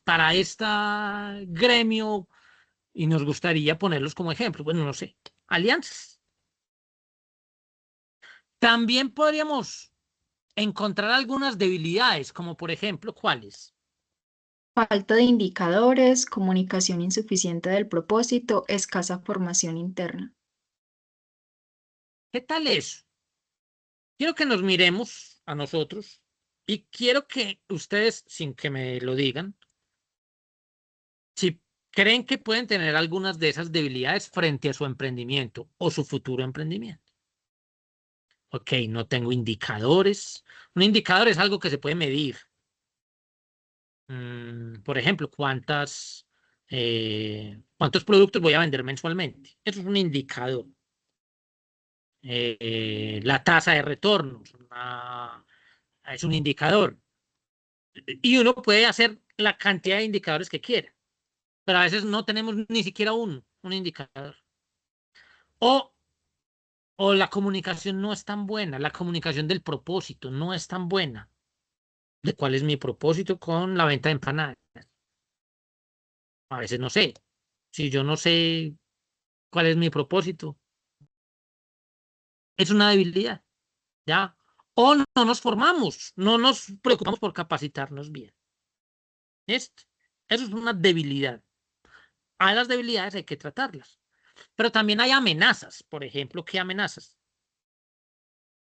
para este gremio y nos gustaría ponerlos como ejemplo. Bueno, no sé, alianzas. También podríamos encontrar algunas debilidades, como por ejemplo, ¿cuáles? Falta de indicadores, comunicación insuficiente del propósito, escasa formación interna. ¿Qué tal eso? Quiero que nos miremos a nosotros y quiero que ustedes, sin que me lo digan, si creen que pueden tener algunas de esas debilidades frente a su emprendimiento o su futuro emprendimiento. Ok, no tengo indicadores. Un indicador es algo que se puede medir. Por ejemplo, cuántos productos voy a vender mensualmente. Eso es un indicador. La tasa de retorno es un indicador. Y uno puede hacer la cantidad de indicadores que quiera, pero a veces no tenemos ni siquiera un indicador. O, o la comunicación no es tan buena, la comunicación del propósito no es tan buena. ¿De cuál es mi propósito con la venta de empanadas? A veces no sé. Si yo no sé cuál es mi propósito, es una debilidad, ¿ya? O no nos formamos, no nos preocupamos por capacitarnos bien. Esto, eso es una debilidad. A las debilidades hay que tratarlas. Pero también hay amenazas. Por ejemplo, ¿qué amenazas?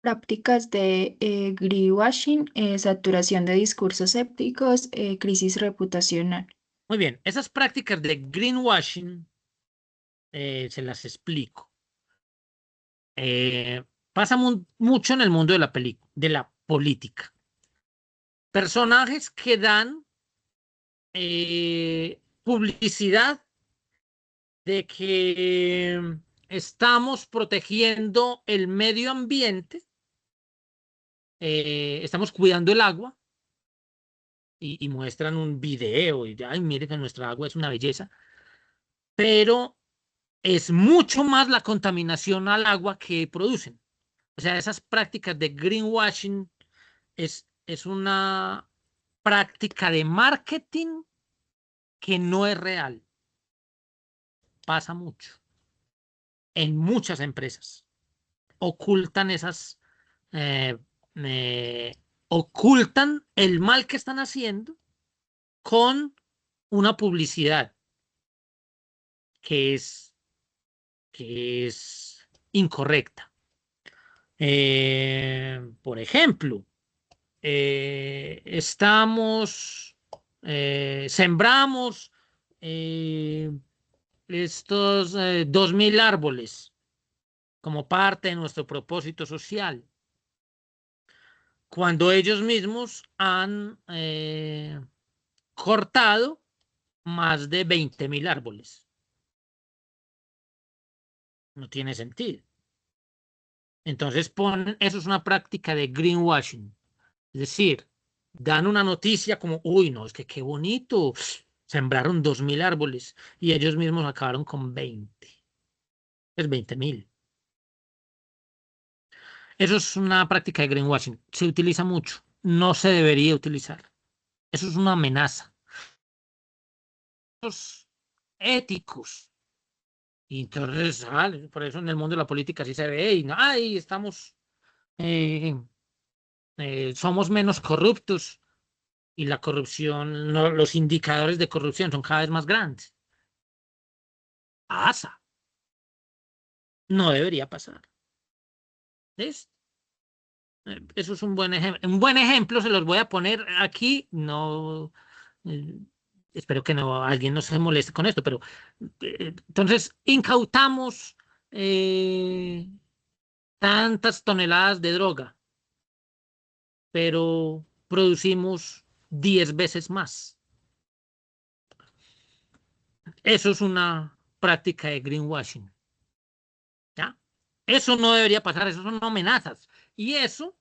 Prácticas de greenwashing, saturación de discursos éticos, crisis reputacional. Muy bien, esas prácticas de greenwashing se las explico. Pasa mucho en el mundo de la política. personajes que dan publicidad de que estamos protegiendo el medio ambiente, estamos cuidando el agua y muestran un video y ay, mire que nuestra agua es una belleza, pero es mucho más la contaminación al agua que producen. O sea, esas prácticas de greenwashing es una práctica de marketing que no es real. Pasa mucho en muchas empresas. Ocultan esas, eh, ocultan el mal que están haciendo con una publicidad que es incorrecta. Por ejemplo, sembramos estos 2.000 árboles como parte de nuestro propósito social, cuando ellos mismos han cortado más de 20.000 árboles. No tiene sentido. Entonces eso es una práctica de greenwashing. Es decir, dan una noticia como, uy, no, es que qué bonito, sembraron 2.000 árboles y ellos mismos acabaron con 20. Es 20.000. Eso es una práctica de greenwashing. Se utiliza mucho. No se debería utilizar. Eso es una amenaza. Los éticos. Y entonces, por eso en el mundo de la política sí se ve, y ay, estamos, somos menos corruptos y la corrupción, los indicadores de corrupción son cada vez más grandes. Pasa. No debería pasar. ¿Ves? Eso es un buen ejemplo. Un buen ejemplo se los voy a poner aquí. No, espero que alguien no se moleste con esto, pero entonces incautamos tantas toneladas de droga, pero producimos 10 veces más. Eso es una práctica de greenwashing. ¿Ya? Eso no debería pasar, eso son amenazas. Y eso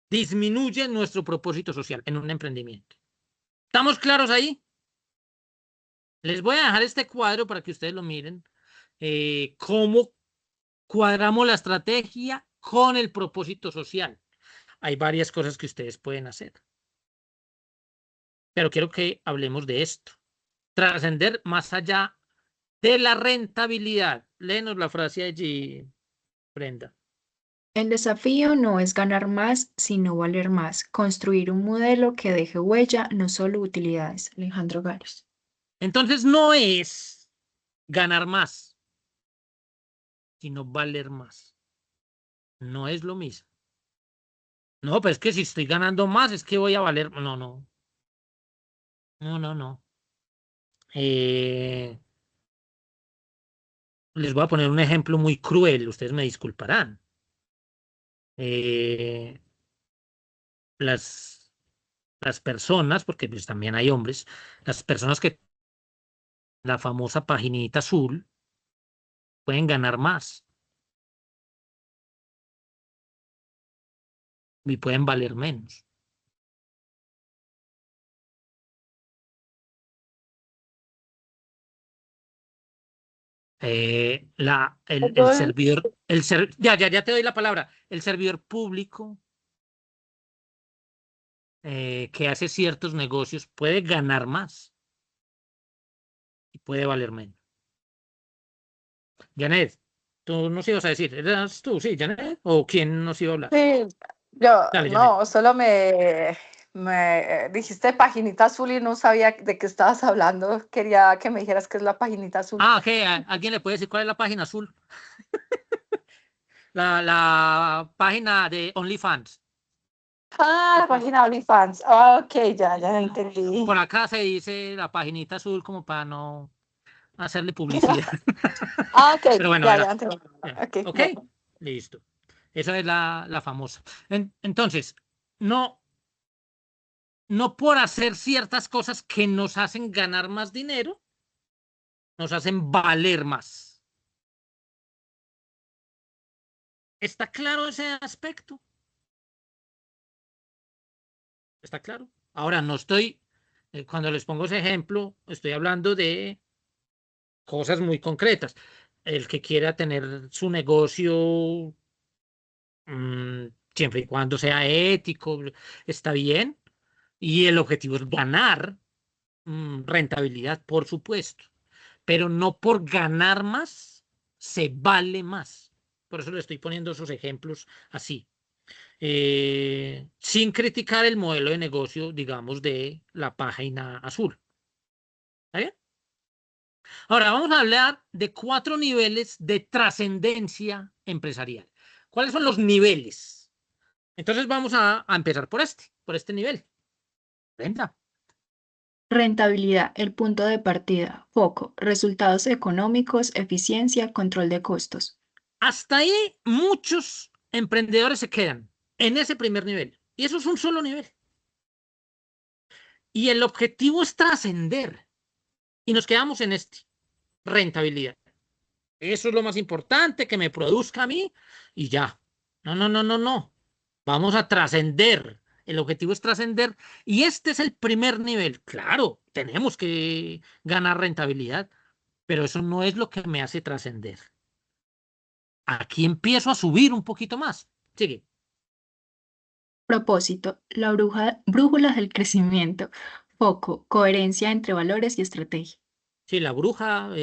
disminuye nuestro propósito social en un emprendimiento. ¿Estamos claros ahí? Les voy a dejar este cuadro para que ustedes lo miren. Cómo cuadramos la estrategia con el propósito social. Hay varias cosas que ustedes pueden hacer. Pero quiero que hablemos de esto. Trascender más allá de la rentabilidad. Léenos la frase allí, Brenda. El desafío no es ganar más, sino valer más. Construir un modelo que deje huella, no solo utilidades. Alejandro Gares. Entonces no es ganar más, sino valer más. No es lo mismo. No, pero es que si estoy ganando más, es que voy a valer. No, no. No, no, no. Les voy a poner un ejemplo muy cruel, ustedes me disculparán. Las personas, porque pues también hay hombres, las personas que la famosa paginita azul pueden ganar más y pueden valer menos. El servidor, ya te doy la palabra, el servidor público que hace ciertos negocios puede ganar más y puede valer menos. Janet, tú nos ibas a decir, ¿eras tú, sí, Janet? ¿O quién nos iba a hablar? Sí, yo Dale, Janet. no, solo me dijiste paginita azul y no sabía de qué estabas hablando. Quería que me dijeras qué es la paginita azul. Ok, ¿alguien le puede decir cuál es la página azul? la página de OnlyFans. La página OnlyFans. Ok, ya entendí. Por acá se dice la paginita azul como para no hacerle publicidad. Ok, pero bueno, ya entendí. Ok, bueno. Listo. Esa es la famosa. Entonces, no no por hacer ciertas cosas que nos hacen ganar más dinero, nos hacen valer más. ¿Está claro ese aspecto? ¿Está claro? Ahora, no estoy, cuando les pongo ese ejemplo, estoy hablando de cosas muy concretas. El que quiera tener su negocio, siempre y cuando sea ético, está bien. Y el objetivo es ganar rentabilidad, por supuesto. Pero no por ganar más se vale más. Por eso le estoy poniendo esos ejemplos así. Sin criticar el modelo de negocio, digamos, de la página azul. ¿Está bien? Ahora vamos a hablar de 4 niveles de trascendencia empresarial. ¿Cuáles son los niveles? Entonces vamos a empezar por este nivel. Brenda. Rentabilidad, el punto de partida. Foco, resultados económicos, eficiencia, control de costos. Hasta ahí muchos emprendedores se quedan en ese primer nivel. Y eso es un solo nivel. Y el objetivo es trascender. Y nos quedamos en rentabilidad. Eso es lo más importante, que me produzca a mí y ya. No, no, no, no, no. Vamos a trascender. El objetivo es trascender y este es el primer nivel. Claro, tenemos que ganar rentabilidad, pero eso no es lo que me hace trascender. Aquí empiezo a subir un poquito más. Sigue. Propósito, la brújula del crecimiento. Foco, coherencia entre valores y estrategia. Sí, la bruja la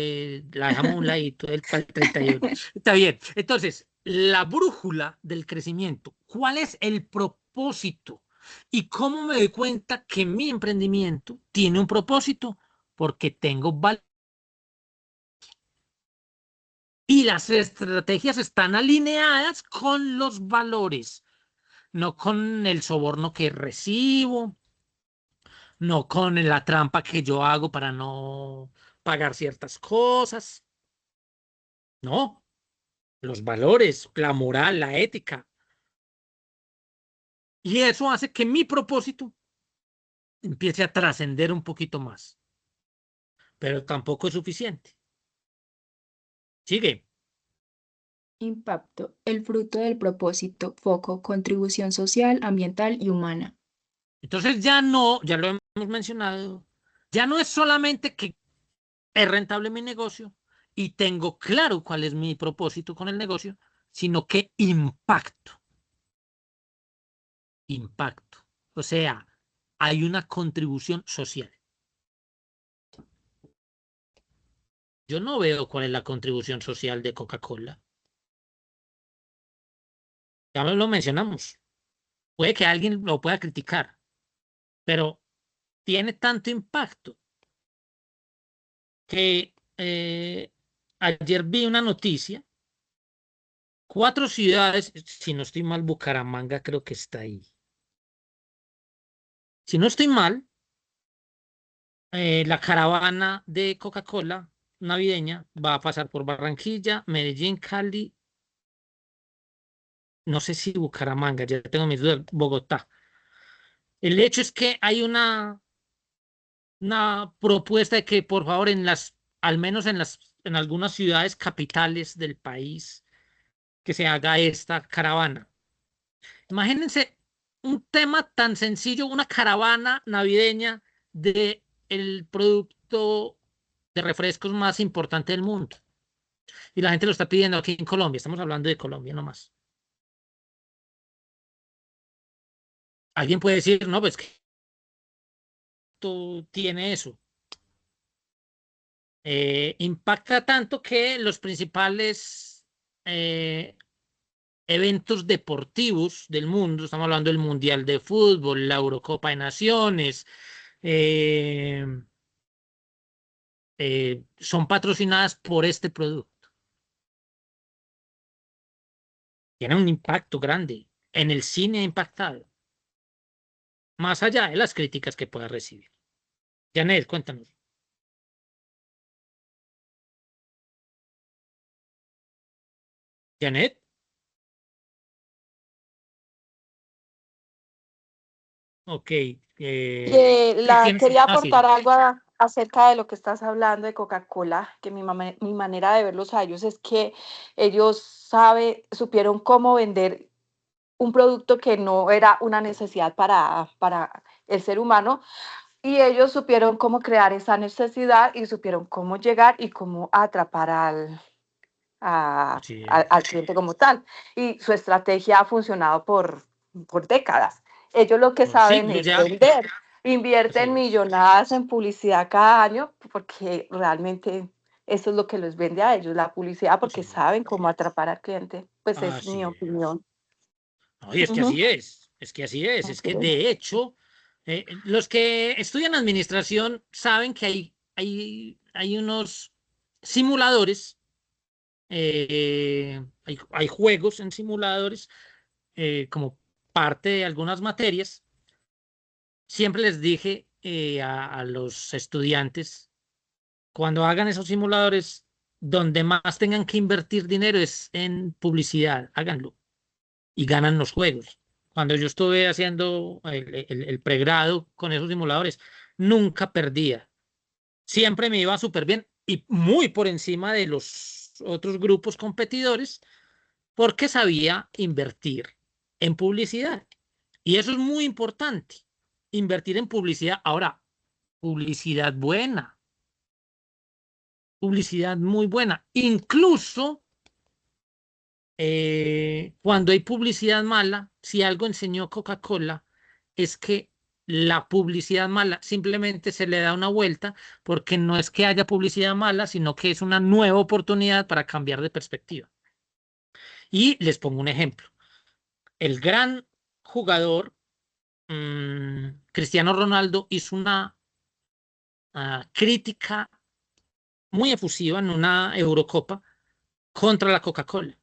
dejamos a un ladito para el 31. Está bien. Entonces, la brújula del crecimiento. ¿Cuál es el propósito? ¿Y cómo me doy cuenta que mi emprendimiento tiene un propósito? Porque tengo valor. Y las estrategias están alineadas con los valores, no con el soborno que recibo, no con la trampa que yo hago para no pagar ciertas cosas. No, los valores, la moral, la ética. Y eso hace que mi propósito empiece a trascender un poquito más. Pero tampoco es suficiente. Sigue. Impacto, el fruto del propósito. Foco, contribución social, ambiental y humana. Entonces ya no, ya lo hemos mencionado, ya no es solamente que es rentable mi negocio y tengo claro cuál es mi propósito con el negocio, sino que impacto. Impacto. O sea, hay una contribución social. Yo no veo cuál es la contribución social de Coca-Cola. Ya lo mencionamos. Puede que alguien lo pueda criticar, pero tiene tanto impacto que ayer vi una noticia. 4 ciudades, si no estoy mal, Bucaramanga creo que está ahí. Si no estoy mal, la caravana de Coca-Cola navideña va a pasar por Barranquilla, Medellín, Cali, no sé si Bucaramanga, ya tengo mis dudas, Bogotá. El hecho es que hay una propuesta de que por favor al menos en algunas ciudades capitales del país, que se haga esta caravana. Imagínense un tema tan sencillo, una caravana navideña de el producto de refrescos más importante del mundo. Y la gente lo está pidiendo aquí en Colombia. Estamos hablando de Colombia nomás. Alguien puede decir, no, pues que tú tiene eso. Impacta tanto que los principales eventos deportivos del mundo, estamos hablando del Mundial de Fútbol, la Eurocopa de Naciones, eh, son patrocinadas por este producto. Tiene un impacto grande. En el cine ha impactado, más allá de las críticas que pueda recibir. Janet, cuéntanos. Janet, ok, Sí, Quería sí, aportar algo acerca de lo que estás hablando de Coca-Cola, que mi manera de verlos a ellos es que ellos supieron cómo vender un producto que no era una necesidad para el ser humano, y ellos supieron cómo crear esa necesidad y supieron cómo llegar y cómo atrapar así al es. cliente como tal. Y su estrategia ha funcionado por décadas. Ellos lo que Sí, saben es ya, vender. así Invierten es. millonadas en publicidad cada año porque realmente eso es lo que los vende a ellos, la publicidad, porque Así es. saben cómo atrapar al cliente. Pues es mi Así es. opinión. No, y es que Ujú. así es. Es que así es. Es Así que es. de hecho, los que estudian administración saben que hay unos simuladores, hay juegos en simuladores como parte de algunas materias. Siempre les dije a los estudiantes, cuando hagan esos simuladores, donde más tengan que invertir dinero es en publicidad, háganlo y ganan los juegos. Cuando yo estuve haciendo el pregrado con esos simuladores, nunca perdía. Siempre me iba súper bien y muy por encima de los otros grupos competidores porque sabía invertir en publicidad. Y eso es muy importante, invertir en publicidad. Ahora, publicidad buena, publicidad muy buena. Incluso cuando hay publicidad mala, si algo enseñó Coca-Cola, es que la publicidad mala simplemente se le da una vuelta porque no es que haya publicidad mala, sino que es una nueva oportunidad para cambiar de perspectiva. Y les pongo un ejemplo. El gran jugador Cristiano Ronaldo hizo una crítica muy efusiva en una Eurocopa contra la Coca-Cola.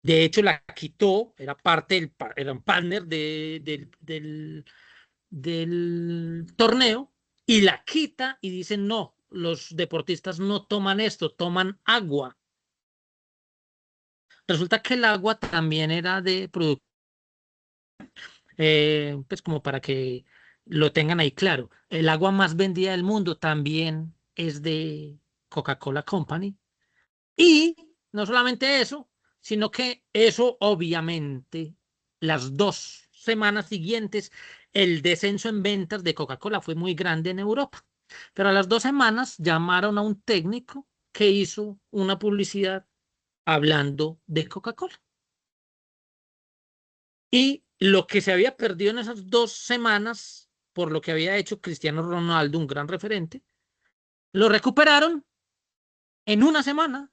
De hecho, la quitó, era parte era un partner del torneo, y la quita y dice, no, los deportistas no toman esto, toman agua. Resulta que el agua también era de producto, pues como para que lo tengan ahí claro. El agua más vendida del mundo también es de Coca-Cola Company. Y no solamente eso, sino que eso obviamente las 2 semanas siguientes el descenso en ventas de Coca-Cola fue muy grande en Europa. Pero a las 2 semanas llamaron a un técnico que hizo una publicidad hablando de Coca-Cola. Y lo que se había perdido en esas 2 semanas, por lo que había hecho Cristiano Ronaldo, un gran referente, lo recuperaron en una semana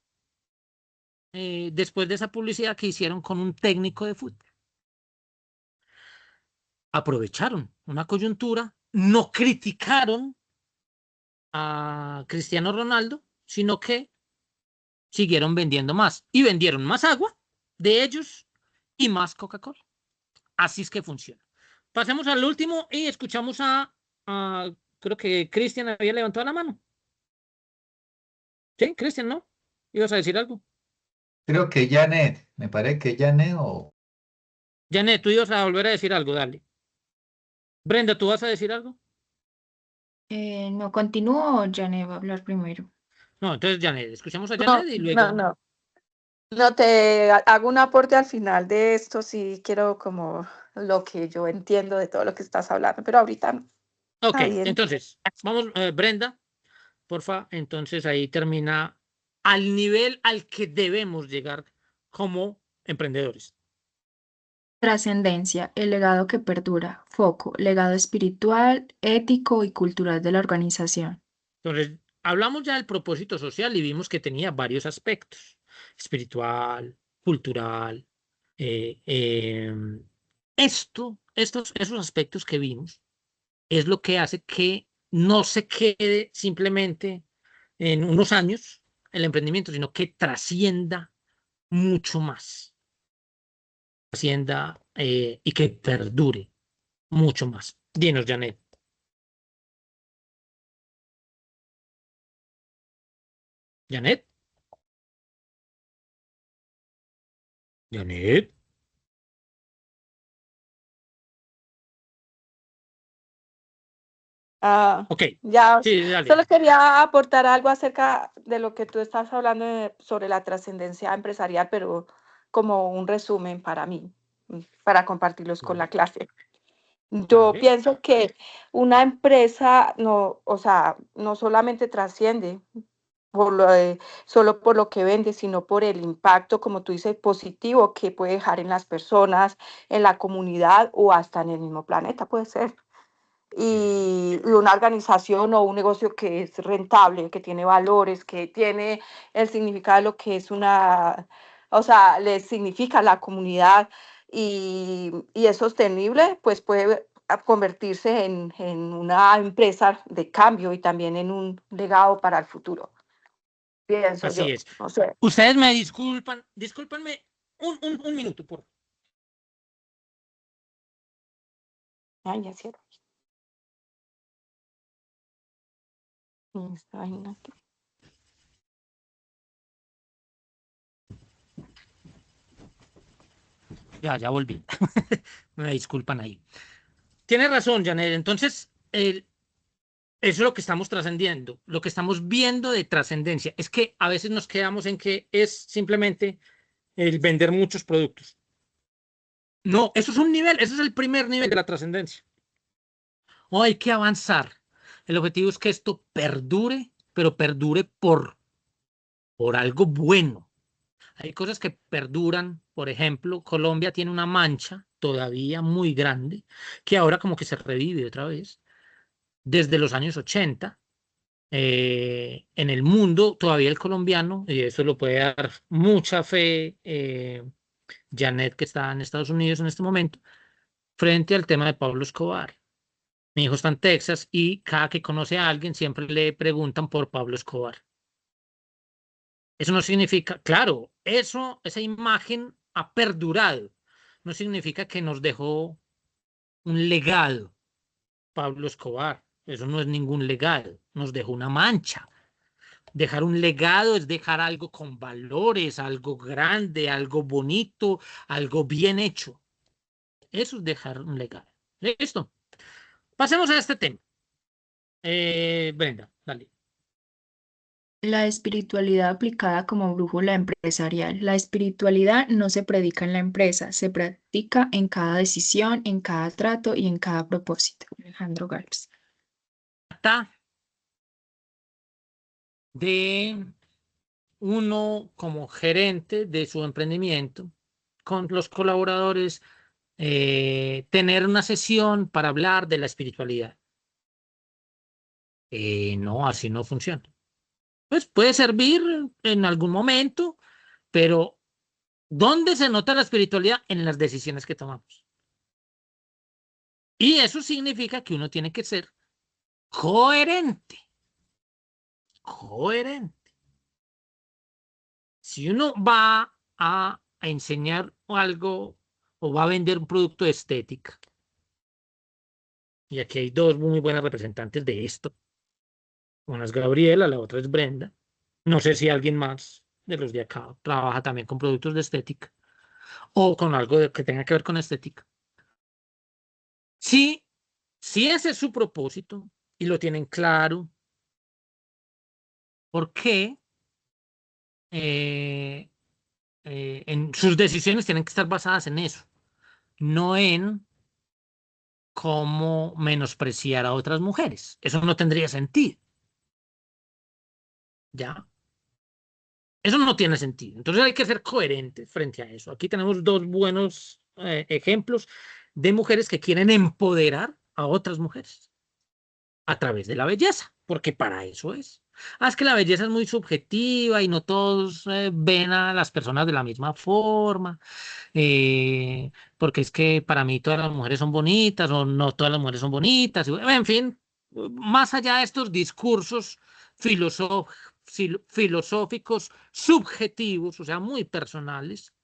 después de esa publicidad que hicieron con un técnico de fútbol. Aprovecharon una coyuntura, no criticaron a Cristiano Ronaldo, sino que siguieron vendiendo más y vendieron más agua de ellos y más Coca-Cola. Así es que funciona. Pasemos al último y escuchamos creo que Cristian había levantado la mano. Sí, Cristian, ¿no? ¿Ibas a decir algo? Creo que Janet, me parece que Janet o... Janet, tú ibas a volver a decir algo, dale. Brenda, ¿tú vas a decir algo? No continúo, Janet va a hablar primero. No, entonces Janet, escuchamos a No, Janet y no, luego. no. No te hago un aporte al final de esto, sí quiero como lo que yo entiendo de todo lo que estás hablando, pero ahorita no. Ok, Está bien. entonces, vamos, Brenda, porfa, entonces ahí termina al nivel al que debemos llegar como emprendedores. Trascendencia, el legado que perdura. Foco, legado espiritual, ético y cultural de la organización. Entonces, hablamos ya del propósito social y vimos que tenía varios aspectos, espiritual, cultural. eh, eh, esos aspectos que vimos es lo que hace que no se quede simplemente en unos años el emprendimiento, sino que trascienda mucho más, trascienda y que perdure mucho más. Dinos, Janet. Janet. Janet. Ok, Ya, sí, dale. solo quería aportar algo acerca de lo que tú estás hablando sobre la trascendencia empresarial, pero como un resumen para mí, para compartirlos con la clase. Yo Dale. pienso que una empresa no, o sea, no solamente trasciende solo por lo que vende, sino por el impacto, como tú dices, positivo que puede dejar en las personas, en la comunidad o hasta en el mismo planeta, puede ser. Y una organización o un negocio que es rentable, que tiene valores, que tiene el significado de lo que es o sea, le significa a la comunidad y es sostenible, pues puede convertirse en una empresa de cambio y también en un legado para el futuro, pienso Así yo. es. No sé. Ustedes me discúlpenme un minuto, por favor. Ay, ya cierro. Esta vaina aquí. Ya volví. Me disculpan ahí. Tienes razón, Janet. Entonces, eso es lo que estamos trascendiendo, lo que estamos viendo de trascendencia. Es que a veces nos quedamos en que es simplemente el vender muchos productos. No, eso es un nivel, eso es el primer nivel de la trascendencia. O hay que avanzar. El objetivo es que esto perdure, pero perdure por algo bueno. Hay cosas que perduran. Por ejemplo, Colombia tiene una mancha todavía muy grande que ahora como que se revive otra vez desde los años 80. En el mundo todavía el colombiano, y eso lo puede dar mucha fe Janet, que está en Estados Unidos en este momento, frente al tema de Pablo Escobar. Mi hijo está en Texas y cada que conoce a alguien siempre le preguntan por Pablo Escobar. Eso no significa, claro, esa imagen ha perdurado. No significa que nos dejó un legado Pablo Escobar. Eso no es ningún legado. Nos dejó una mancha. Dejar un legado es dejar algo con valores, algo grande, algo bonito, algo bien hecho. Eso es dejar un legado. Listo. Pasemos a este tema. Brenda, dale. La espiritualidad aplicada como brújula empresarial. La espiritualidad no se predica en la empresa, se practica en cada decisión, en cada trato y en cada propósito. Alejandro Gálvez. Trata de uno como gerente de su emprendimiento con los colaboradores, tener una sesión para hablar de la espiritualidad. No, así no funciona. Pues puede servir en algún momento, pero ¿dónde se nota la espiritualidad? En las decisiones que tomamos. Y eso significa que uno tiene que ser coherente. Coherente. Si uno va a enseñar algo o va a vender un producto de estética, y aquí hay dos muy buenas representantes de esto, una es Gabriela, la otra es Brenda. No sé si alguien más de los de acá trabaja también con productos de estética o con algo que tenga que ver con estética. Sí, si ese es su propósito y lo tienen claro, ¿por qué en sus decisiones tienen que estar basadas en eso? No en cómo menospreciar a otras mujeres. Eso no tendría sentido. ¿Ya? Eso no tiene sentido. Entonces hay que ser coherentes frente a eso. Aquí tenemos dos buenos ejemplos de mujeres que quieren empoderar a otras mujeres a través de la belleza, porque para eso es. Es que la belleza es muy subjetiva y no todos ven a las personas de la misma forma, porque es que para mí todas las mujeres son bonitas o no todas las mujeres son bonitas. En fin, más allá de estos discursos filosóficos subjetivos, o sea, muy personales,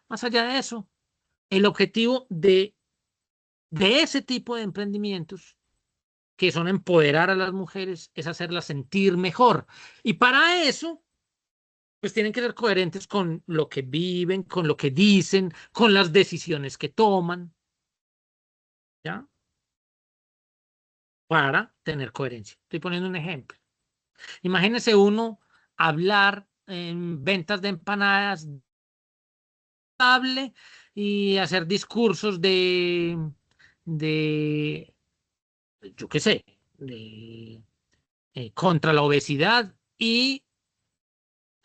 más allá de eso, el objetivo de ese tipo de emprendimientos que son empoderar a las mujeres, es hacerlas sentir mejor. Y para eso, pues tienen que ser coherentes con lo que viven, con lo que dicen, con las decisiones que toman. ¿Ya? para tener coherencia. Estoy poniendo un ejemplo. Imagínese uno hablar en ventas de empanadas y hacer discursos de yo qué sé, contra la obesidad y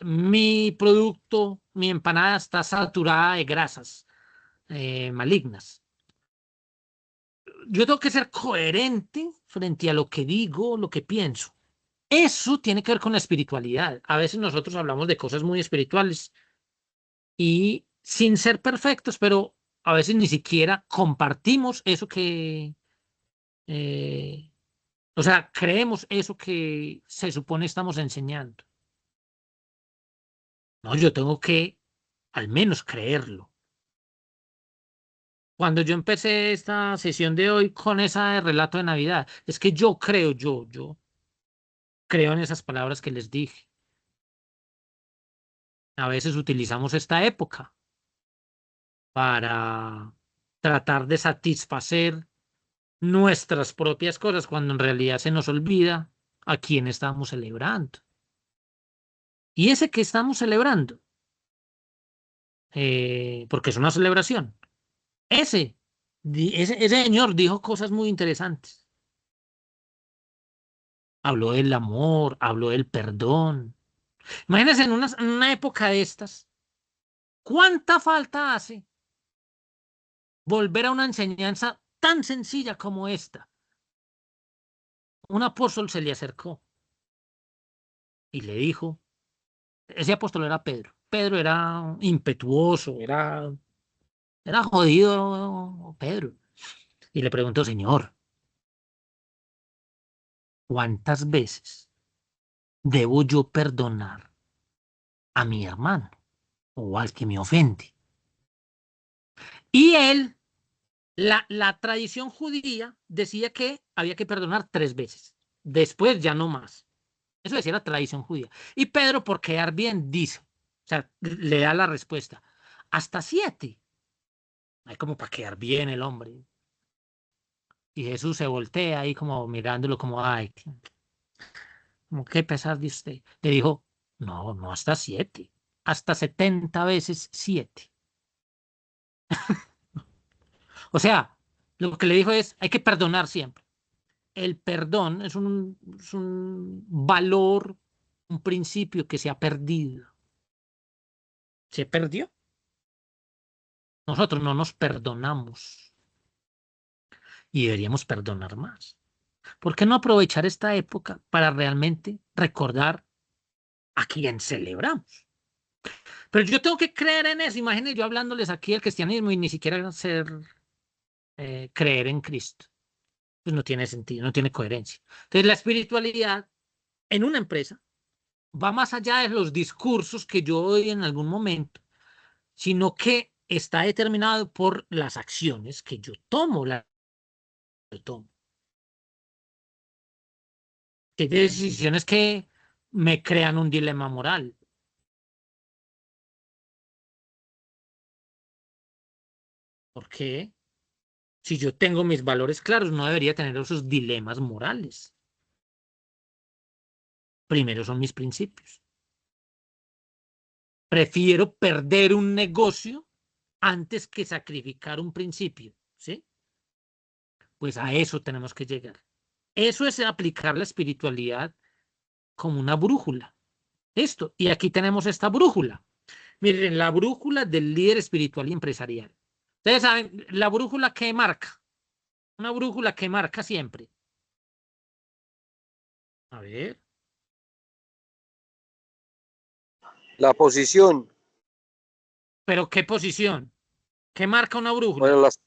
mi producto, mi empanada está saturada de grasas malignas. Yo tengo que ser coherente frente a lo que digo, lo que pienso. Eso tiene que ver con la espiritualidad. A veces nosotros hablamos de cosas muy espirituales y sin ser perfectos, pero a veces ni siquiera compartimos eso eh, o sea, creemos eso que se supone estamos enseñando. No, yo tengo que al menos creerlo. Cuando yo empecé esta sesión de hoy con ese relato de Navidad, es que yo creo, yo creo en esas palabras que les dije. A veces utilizamos esta época para tratar de satisfacer nuestras propias cosas cuando en realidad se nos olvida a quién estamos celebrando. Y ese que estamos celebrando, porque es una celebración, ese señor dijo cosas muy interesantes. Habló del amor, habló del perdón. Imagínense en una época de estas, ¿cuánta falta hace volver a una enseñanza tan sencilla como esta? Un apóstol se le acercó y le dijo, ese apóstol era Pedro. Pedro era impetuoso, era jodido Pedro. Y le preguntó, Señor, ¿cuántas veces debo yo perdonar a mi hermano o al que me ofende? Y él, la tradición judía decía que había que perdonar 3 veces. Después ya no más. Eso decía la tradición judía. Y Pedro, por quedar bien, dice, o sea, le da la respuesta, hasta 7. Hay como para quedar bien el hombre. Y Jesús se voltea ahí como mirándolo como, ay, como qué pesar de usted. Le dijo, no, no hasta 7, hasta 70 veces 7. O sea, lo que le dijo es, hay que perdonar siempre. El perdón es un valor, un principio que se ha perdido. ¿Se perdió? Nosotros no nos perdonamos y deberíamos perdonar más. ¿Por qué no aprovechar esta época para realmente recordar a quien celebramos? Pero yo tengo que creer en eso. Imagínense yo hablándoles aquí del cristianismo y ni siquiera creer en Cristo. Pues no tiene sentido, no tiene coherencia. Entonces la espiritualidad en una empresa va más allá de los discursos que yo doy en algún momento, sino que está determinado por las acciones que yo tomo. Que hay decisiones que me crean un dilema moral. ¿Por qué? Si yo tengo mis valores claros, no debería tener esos dilemas morales. Primero son mis principios. Prefiero perder un negocio antes que sacrificar un principio, ¿sí? Pues a eso tenemos que llegar. Eso es aplicar la espiritualidad como una brújula. Esto. Y aquí tenemos esta brújula. Miren, la brújula del líder espiritual y empresarial. Ustedes saben, la brújula que marca. Una brújula que marca siempre. A ver. La posición, ¿Pero qué posición? ¿Qué marca una brújula? bueno, las,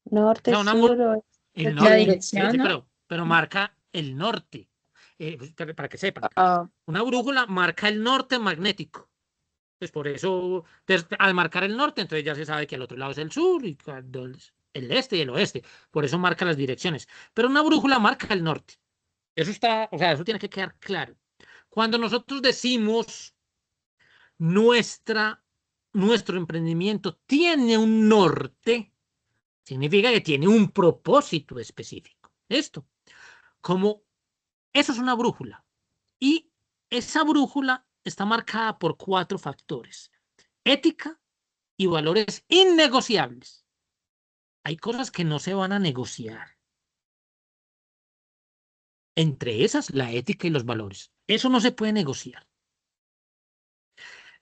O Norte, sea, sur, el La norte. Sí, dirección, sí, ¿no? pero marca el norte. Pues, para que sepan. Ah, Una brújula marca el norte magnético. Pues por eso, entonces, al marcar el norte, entonces ya se sabe que al otro lado es el sur y el este y el oeste. Por eso marca las direcciones. Pero una brújula marca el norte. Eso está, o sea, eso tiene que quedar claro. Cuando nosotros decimos nuestro emprendimiento tiene un norte, Significa que tiene un propósito específico. Esto, como eso es una brújula. Y esa brújula está marcada por 4 factores: ética y valores innegociables. Hay cosas que no se van a negociar. Entre esas, la ética y los valores. Eso no se puede negociar.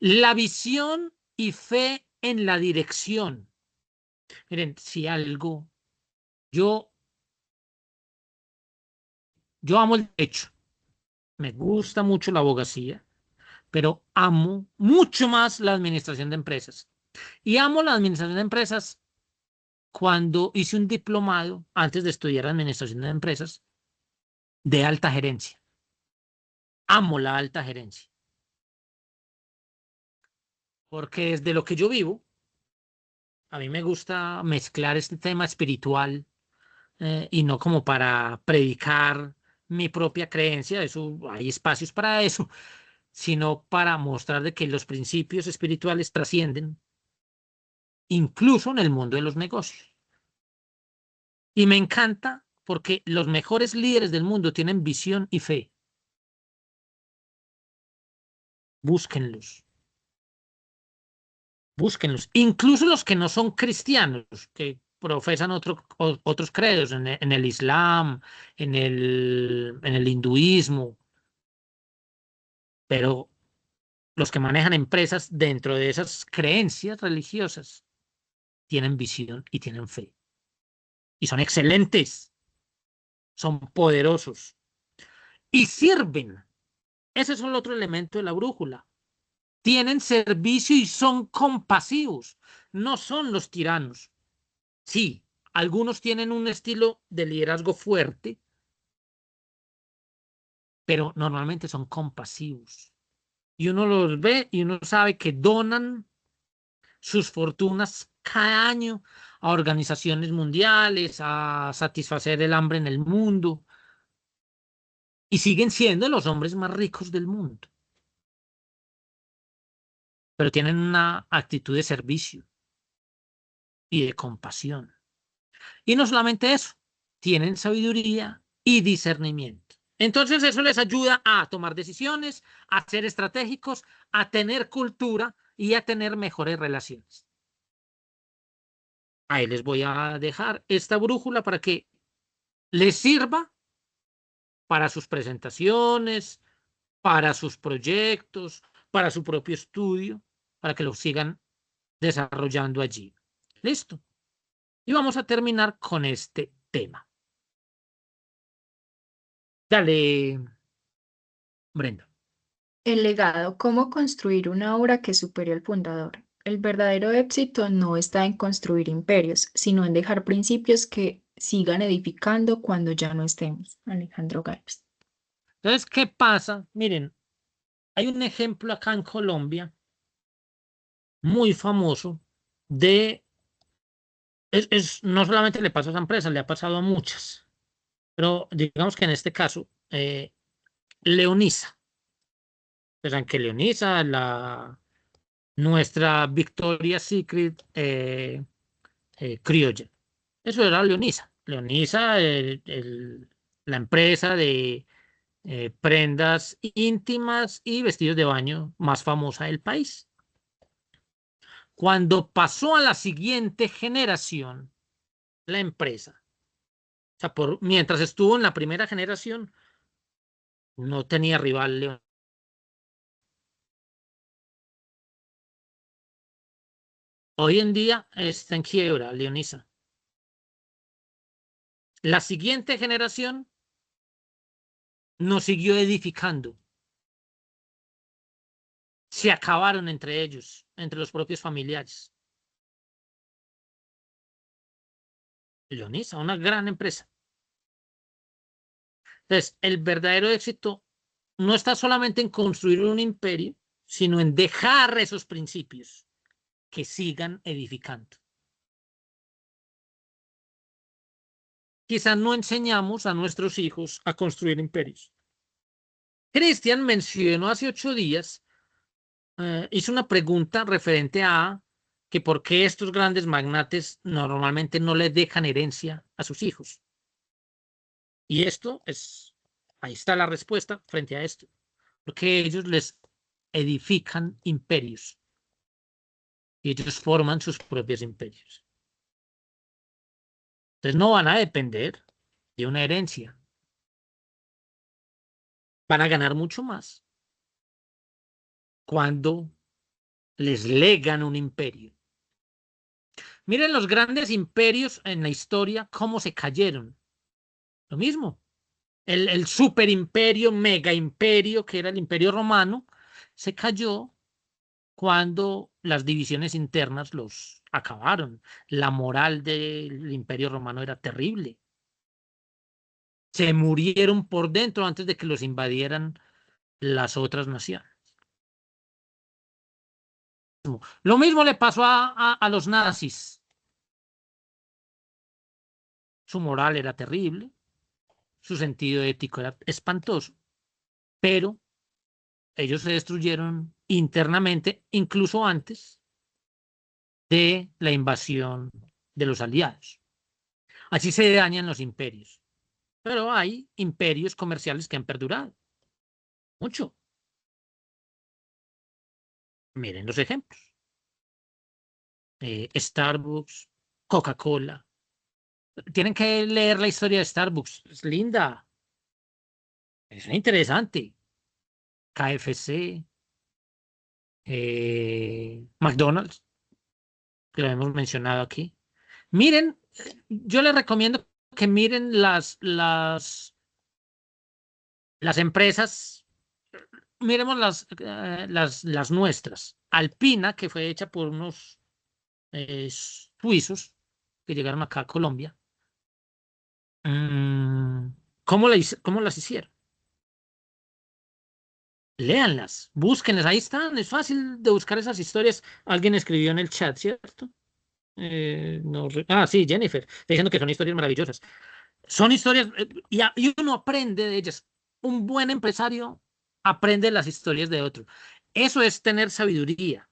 La visión y fe en la dirección. Miren, si algo, yo amo el derecho, me gusta mucho la abogacía, pero amo mucho más la administración de empresas. Y amo la administración de empresas cuando hice un diplomado, antes de estudiar administración de empresas, de alta gerencia. Amo la alta gerencia. Porque desde lo que yo vivo, a mí me gusta mezclar este tema espiritual y no como para predicar mi propia creencia, eso, hay espacios para eso, sino para mostrar de que los principios espirituales trascienden incluso en el mundo de los negocios. Y me encanta porque los mejores líderes del mundo tienen visión y fe. Búsquenlos. Búsquenlos. Incluso los que no son cristianos, que profesan otros credos en el Islam, en el hinduismo, pero los que manejan empresas dentro de esas creencias religiosas tienen visión y tienen fe. Y son excelentes, son poderosos y sirven. Ese es el otro elemento de la brújula. Tienen servicio y son compasivos, no son los tiranos. Sí, algunos tienen un estilo de liderazgo fuerte, pero normalmente son compasivos. Y uno los ve y uno sabe que donan sus fortunas cada año a organizaciones mundiales, a satisfacer el hambre en el mundo, y siguen siendo los hombres más ricos del mundo. Pero tienen una actitud de servicio y de compasión. Y no solamente eso, tienen sabiduría y discernimiento. Entonces eso les ayuda a tomar decisiones, a ser estratégicos, a tener cultura y a tener mejores relaciones. Ahí les voy a dejar esta brújula para que les sirva para sus presentaciones, para sus proyectos, para su propio estudio, para que lo sigan desarrollando allí. ¿Listo? Y vamos a terminar con este tema. Dale, Brenda. El legado, cómo construir una obra que supere al fundador. El verdadero éxito no está en construir imperios, sino en dejar principios que sigan edificando cuando ya no estemos. Alejandro Galvez. Entonces, ¿qué pasa? Miren, hay un ejemplo acá en Colombia muy famoso de, no solamente le pasa a esa empresa, le ha pasado a muchas, pero digamos que en este caso, Leonisa. Pensan que Leonisa, nuestra Victoria's Secret criolla. Eso era Leonisa. Leonisa, la empresa de prendas íntimas y vestidos de baño más famosa del país. Cuando pasó a la siguiente generación, la empresa, o sea, mientras estuvo en la primera generación, no tenía rival Leonisa. Hoy en día está en quiebra Leonisa. La siguiente generación no siguió edificando. Se acabaron entre ellos, entre los propios familiares. Leonisa, una gran empresa. Entonces, el verdadero éxito no está solamente en construir un imperio, sino en dejar esos principios que sigan edificando. Quizás no enseñamos a nuestros hijos a construir imperios. Cristian mencionó hace 8 días, hizo una pregunta referente a que por qué estos grandes magnates normalmente no les dejan herencia a sus hijos. Y ahí está la respuesta frente a esto, porque ellos les edifican imperios y ellos forman sus propios imperios. Entonces no van a depender de una herencia. Van a ganar mucho más cuando les legan un imperio. Miren los grandes imperios en la historia, cómo se cayeron. Lo mismo. El superimperio, mega imperio, que era el imperio romano, se cayó cuando las divisiones internas los acabaron. La moral del imperio romano era terrible. Se murieron por dentro antes de que los invadieran las otras naciones. Lo mismo le pasó a los nazis. Su moral era terrible, su sentido ético era espantoso, pero ellos se destruyeron internamente, incluso antes de la invasión de los aliados. Así se dañan los imperios. Pero hay imperios comerciales que han perdurado. Mucho. Miren los ejemplos. Starbucks, Coca-Cola. Tienen que leer la historia de Starbucks. Es linda. Es interesante. KFC. McDonald's, que lo hemos mencionado aquí. Miren, yo les recomiendo que miren las empresas, miremos las nuestras. Alpina, que fue hecha por unos suizos que llegaron acá a Colombia. ¿Cómo las hicieron? Léanlas, búsquenlas, ahí están, es fácil de buscar esas historias. Alguien escribió en el chat, ¿cierto? Sí, Jennifer, está diciendo que son historias maravillosas. Son historias, y uno aprende de ellas. Un buen empresario aprende las historias de otro. Eso es tener sabiduría.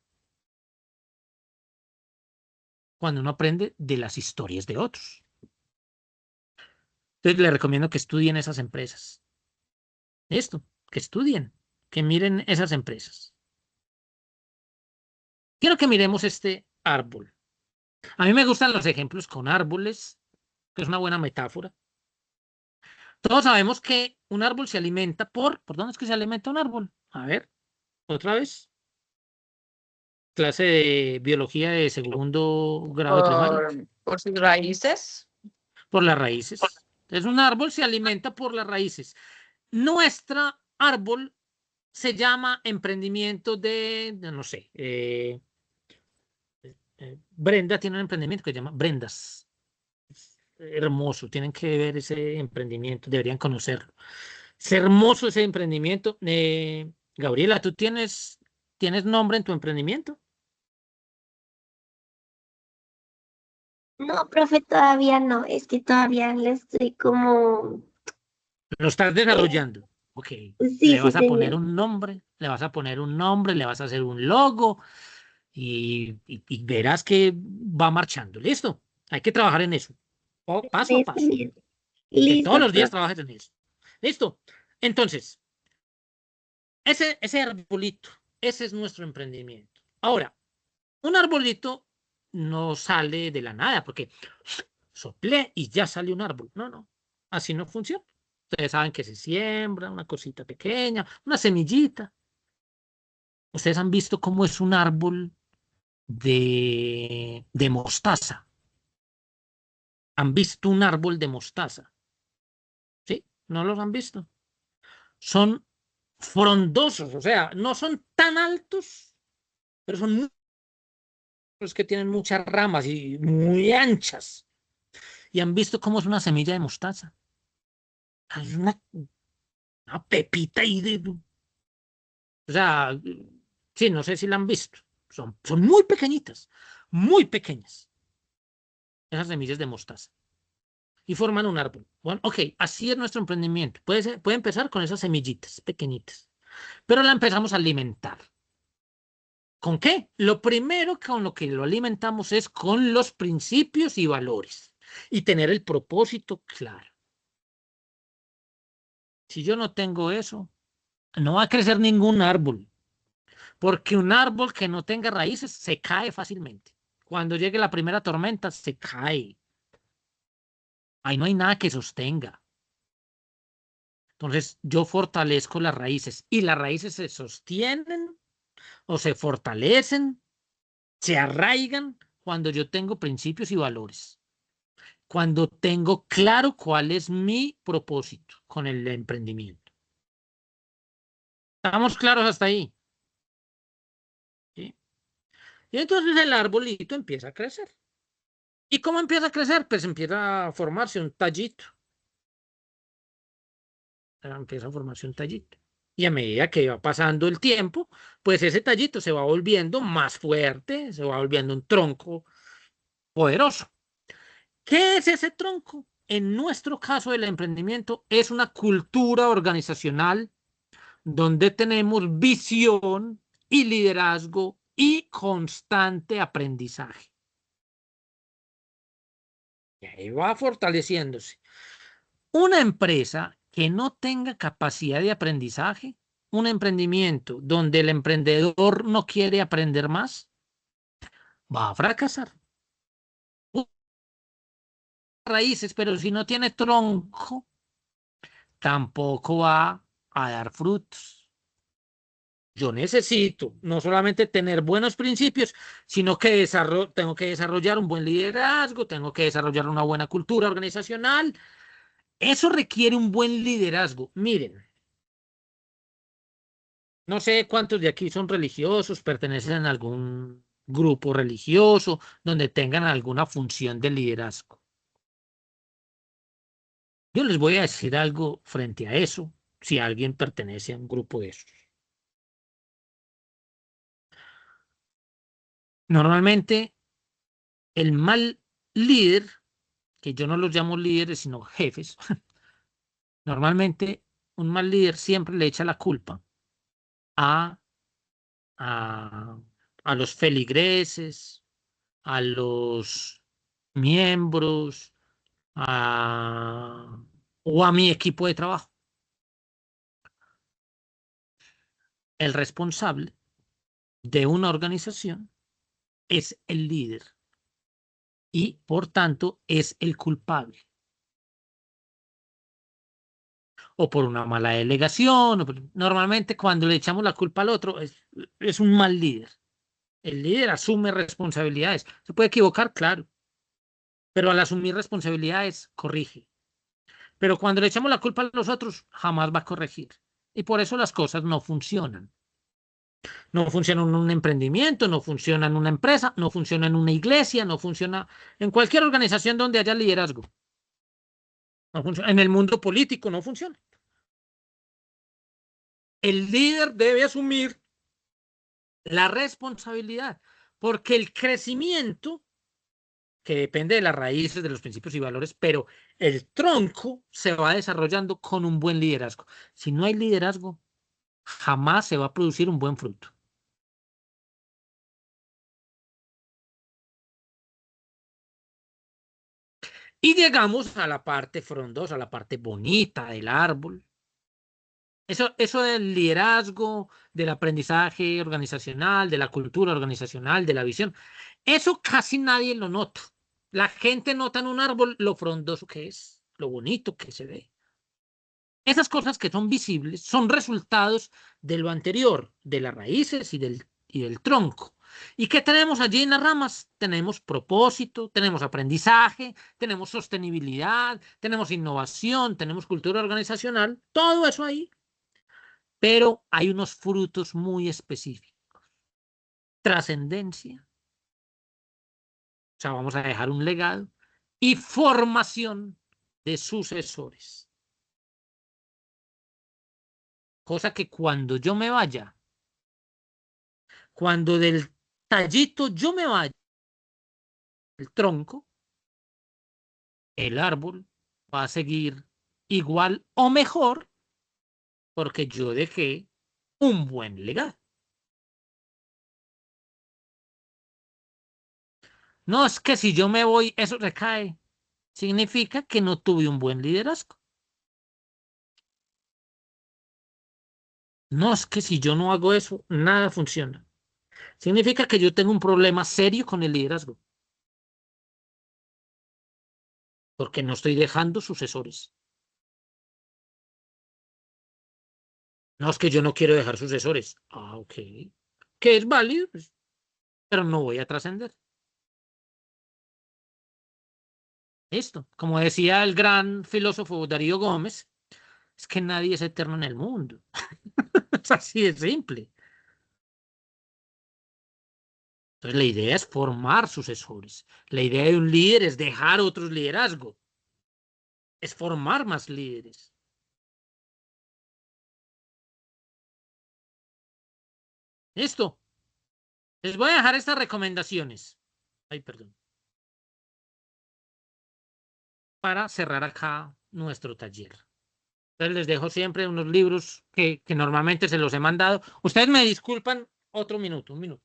Cuando uno aprende de las historias de otros. Entonces, le recomiendo que estudien esas empresas. Esto, que estudien, que miren esas empresas. Quiero que miremos este árbol. A mí me gustan los ejemplos con árboles, que es una buena metáfora. Todos sabemos que un árbol se alimenta ¿por dónde es que se alimenta un árbol? A ver, otra vez. Clase de biología de segundo grado de primaria. Por sus raíces. Por las raíces. Entonces, un árbol se alimenta por las raíces. Nuestra árbol se llama emprendimiento no sé, Brenda tiene un emprendimiento que se llama Brendas. Hermoso, tienen que ver ese emprendimiento, deberían conocerlo. Es hermoso ese emprendimiento. Gabriela, ¿tú tienes nombre en tu emprendimiento? No, profe, todavía no, es que todavía le estoy como... Lo estás desarrollando. Ok. Sí, Le vas sí, a poner señor. un nombre, le vas a hacer un logo y verás que va marchando. ¿Listo? Hay que trabajar en eso. Paso a Está paso. bien. Que todos Listo, los días profe. trabajes en eso. ¿Listo? Entonces, ese arbolito, ese es nuestro emprendimiento. Ahora, un arbolito no sale de la nada porque soplé y ya sale un árbol. No, no. Así no funciona. Ustedes saben que se siembra una cosita pequeña, una semillita. Ustedes han visto cómo es un árbol de mostaza. ¿Han visto un árbol de mostaza? ¿Sí? ¿No los han visto? Son frondosos, o sea, no son tan altos, pero son los que tienen muchas ramas y muy anchas. Y han visto cómo es una semilla de mostaza. Es una pepita ahí o sea, sí, no sé si la han visto. Son muy pequeñitas, muy pequeñas. Esas semillas de mostaza. Y forman un árbol. Bueno, ok, así es nuestro emprendimiento. Puede empezar con esas semillitas pequeñitas, pero la empezamos a alimentar. ¿Con qué? Lo primero con lo que lo alimentamos es con los principios y valores y tener el propósito claro. Si yo no tengo eso, no va a crecer ningún árbol, porque un árbol que no tenga raíces se cae fácilmente. Cuando llegue la primera tormenta, se cae. Ahí no hay nada que sostenga. Entonces, yo fortalezco las raíces y las raíces se sostienen o se fortalecen, se arraigan cuando yo tengo principios y valores. Cuando tengo claro cuál es mi propósito con el emprendimiento. ¿Estamos claros hasta ahí? ¿Sí? Y entonces el arbolito empieza a crecer. ¿Y cómo empieza a crecer? Pues empieza a formarse un tallito. Empieza a formarse un tallito. Y a medida que va pasando el tiempo, pues ese tallito se va volviendo más fuerte, se va volviendo un tronco poderoso. ¿Qué es ese tronco? En nuestro caso del emprendimiento, es una cultura organizacional donde tenemos visión y liderazgo y constante aprendizaje. Y ahí va fortaleciéndose. Una empresa que no tenga capacidad de aprendizaje, un emprendimiento donde el emprendedor no quiere aprender más, va a fracasar. Raíces, pero si no tiene tronco, tampoco va a dar frutos. Yo necesito no solamente tener buenos principios, sino que tengo que desarrollar un buen liderazgo, tengo que desarrollar una buena cultura organizacional. Eso requiere un buen liderazgo. Miren, no sé cuántos de aquí son religiosos, pertenecen a algún grupo religioso donde tengan alguna función de liderazgo. Yo les voy a decir algo frente a eso, si alguien pertenece a un grupo de esos. Normalmente, el mal líder, que yo no los llamo líderes, sino jefes, normalmente un mal líder siempre le echa la culpa a, a, a los feligreses, a los miembros, o a mi equipo de trabajo. El responsable de una organización es el líder y, por tanto, es el culpable. O por una mala delegación. Normalmente, cuando le echamos la culpa al otro, es un mal líder. El líder asume responsabilidades. Se puede equivocar, claro, pero al asumir responsabilidades, corrige. Pero cuando le echamos la culpa a los otros, jamás va a corregir. Y por eso las cosas no funcionan. No funciona en un emprendimiento, no funciona en una empresa, no funciona en una iglesia, no funciona en cualquier organización donde haya liderazgo. No funciona. En el mundo político no funciona. El líder debe asumir la responsabilidad, porque el crecimiento, que depende de las raíces, de los principios y valores, pero el tronco se va desarrollando con un buen liderazgo. Si no hay liderazgo, jamás se va a producir un buen fruto. Y llegamos a la parte frondosa, a la parte bonita del árbol. Eso del liderazgo, del aprendizaje organizacional, de la cultura organizacional, de la visión, eso casi nadie lo nota. La gente nota en un árbol lo frondoso que es, lo bonito que se ve. Esas cosas que son visibles son resultados de lo anterior, de las raíces y del tronco. ¿Y qué tenemos allí en las ramas? Tenemos propósito, tenemos aprendizaje, tenemos sostenibilidad, tenemos innovación, tenemos cultura organizacional, todo eso ahí. Pero hay unos frutos muy específicos. Trascendencia, o sea, vamos a dejar un legado, y formación de sucesores. Cosa que cuando yo me vaya, cuando del tallito yo me vaya, el tronco, el árbol va a seguir igual o mejor porque yo dejé un buen legado. No, es que si yo me voy, eso recae. Significa que no tuve un buen liderazgo. No, es que si yo no hago eso, nada funciona. Significa que yo tengo un problema serio con el liderazgo, porque no estoy dejando sucesores. No, es que yo no quiero dejar sucesores. Ah, ok. Que es válido, pues, pero no voy a trascender. Listo. Como decía el gran filósofo Darío Gómez, es que nadie es eterno en el mundo. Es así de simple. Entonces, la idea es formar sucesores. La idea de un líder es dejar otros liderazgos. Es formar más líderes. Listo. Les voy a dejar estas recomendaciones. Ay, perdón. Para cerrar acá nuestro taller. Entonces les dejo siempre unos libros que normalmente se los he mandado. Ustedes me disculpan otro minuto, un minuto.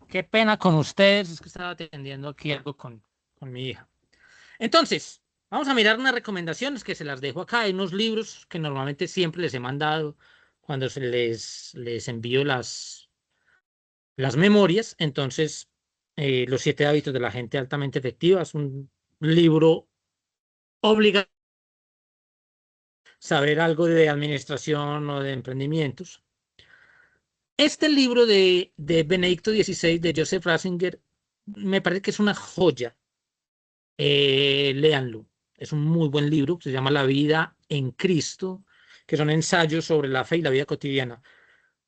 Qué pena con ustedes, es que estaba atendiendo aquí algo con mi hija. Entonces, vamos a mirar unas recomendaciones que se las dejo acá. Hay unos libros que normalmente siempre les he mandado cuando les envío las memorias. Entonces, Los 7 hábitos de la gente altamente efectiva es un libro obligatorio. Saber algo de administración o de emprendimientos. Este libro de Benedicto XVI, de Joseph Ratzinger, me parece que es una joya. Léanlo. Es un muy buen libro. Se llama La vida en Cristo, que son ensayos sobre la fe y la vida cotidiana.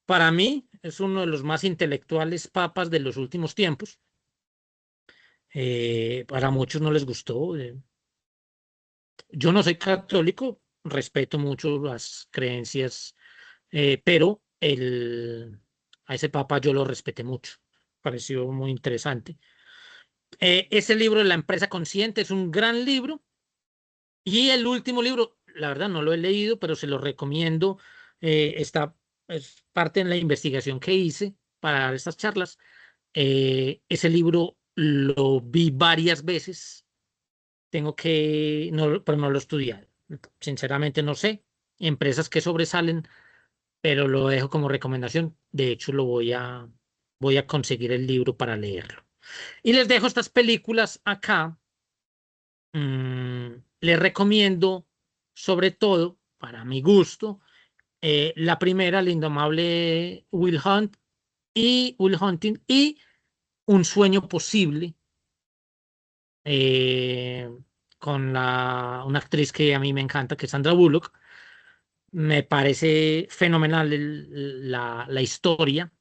Para mí es uno de los más intelectuales papas de los últimos tiempos. Para muchos no les gustó. Yo no soy católico, respeto mucho las creencias, pero a ese papa yo lo respeté mucho. Pareció muy interesante. Ese libro, La empresa consciente, es un gran libro. Y el último libro, la verdad no lo he leído, pero se lo recomiendo. Es parte en la investigación que hice para estas charlas. Ese libro lo vi varias veces. No, pero no lo he estudiado. Sinceramente no sé. Empresas que sobresalen, pero lo dejo como recomendación. De hecho, voy a conseguir el libro para leerlo. Y les dejo estas películas acá. Les recomiendo, sobre todo, para mi gusto, la primera, El indomable Will Hunting y Un sueño posible, eh, con una actriz que a mí me encanta, que es Sandra Bullock. Me parece fenomenal la historia.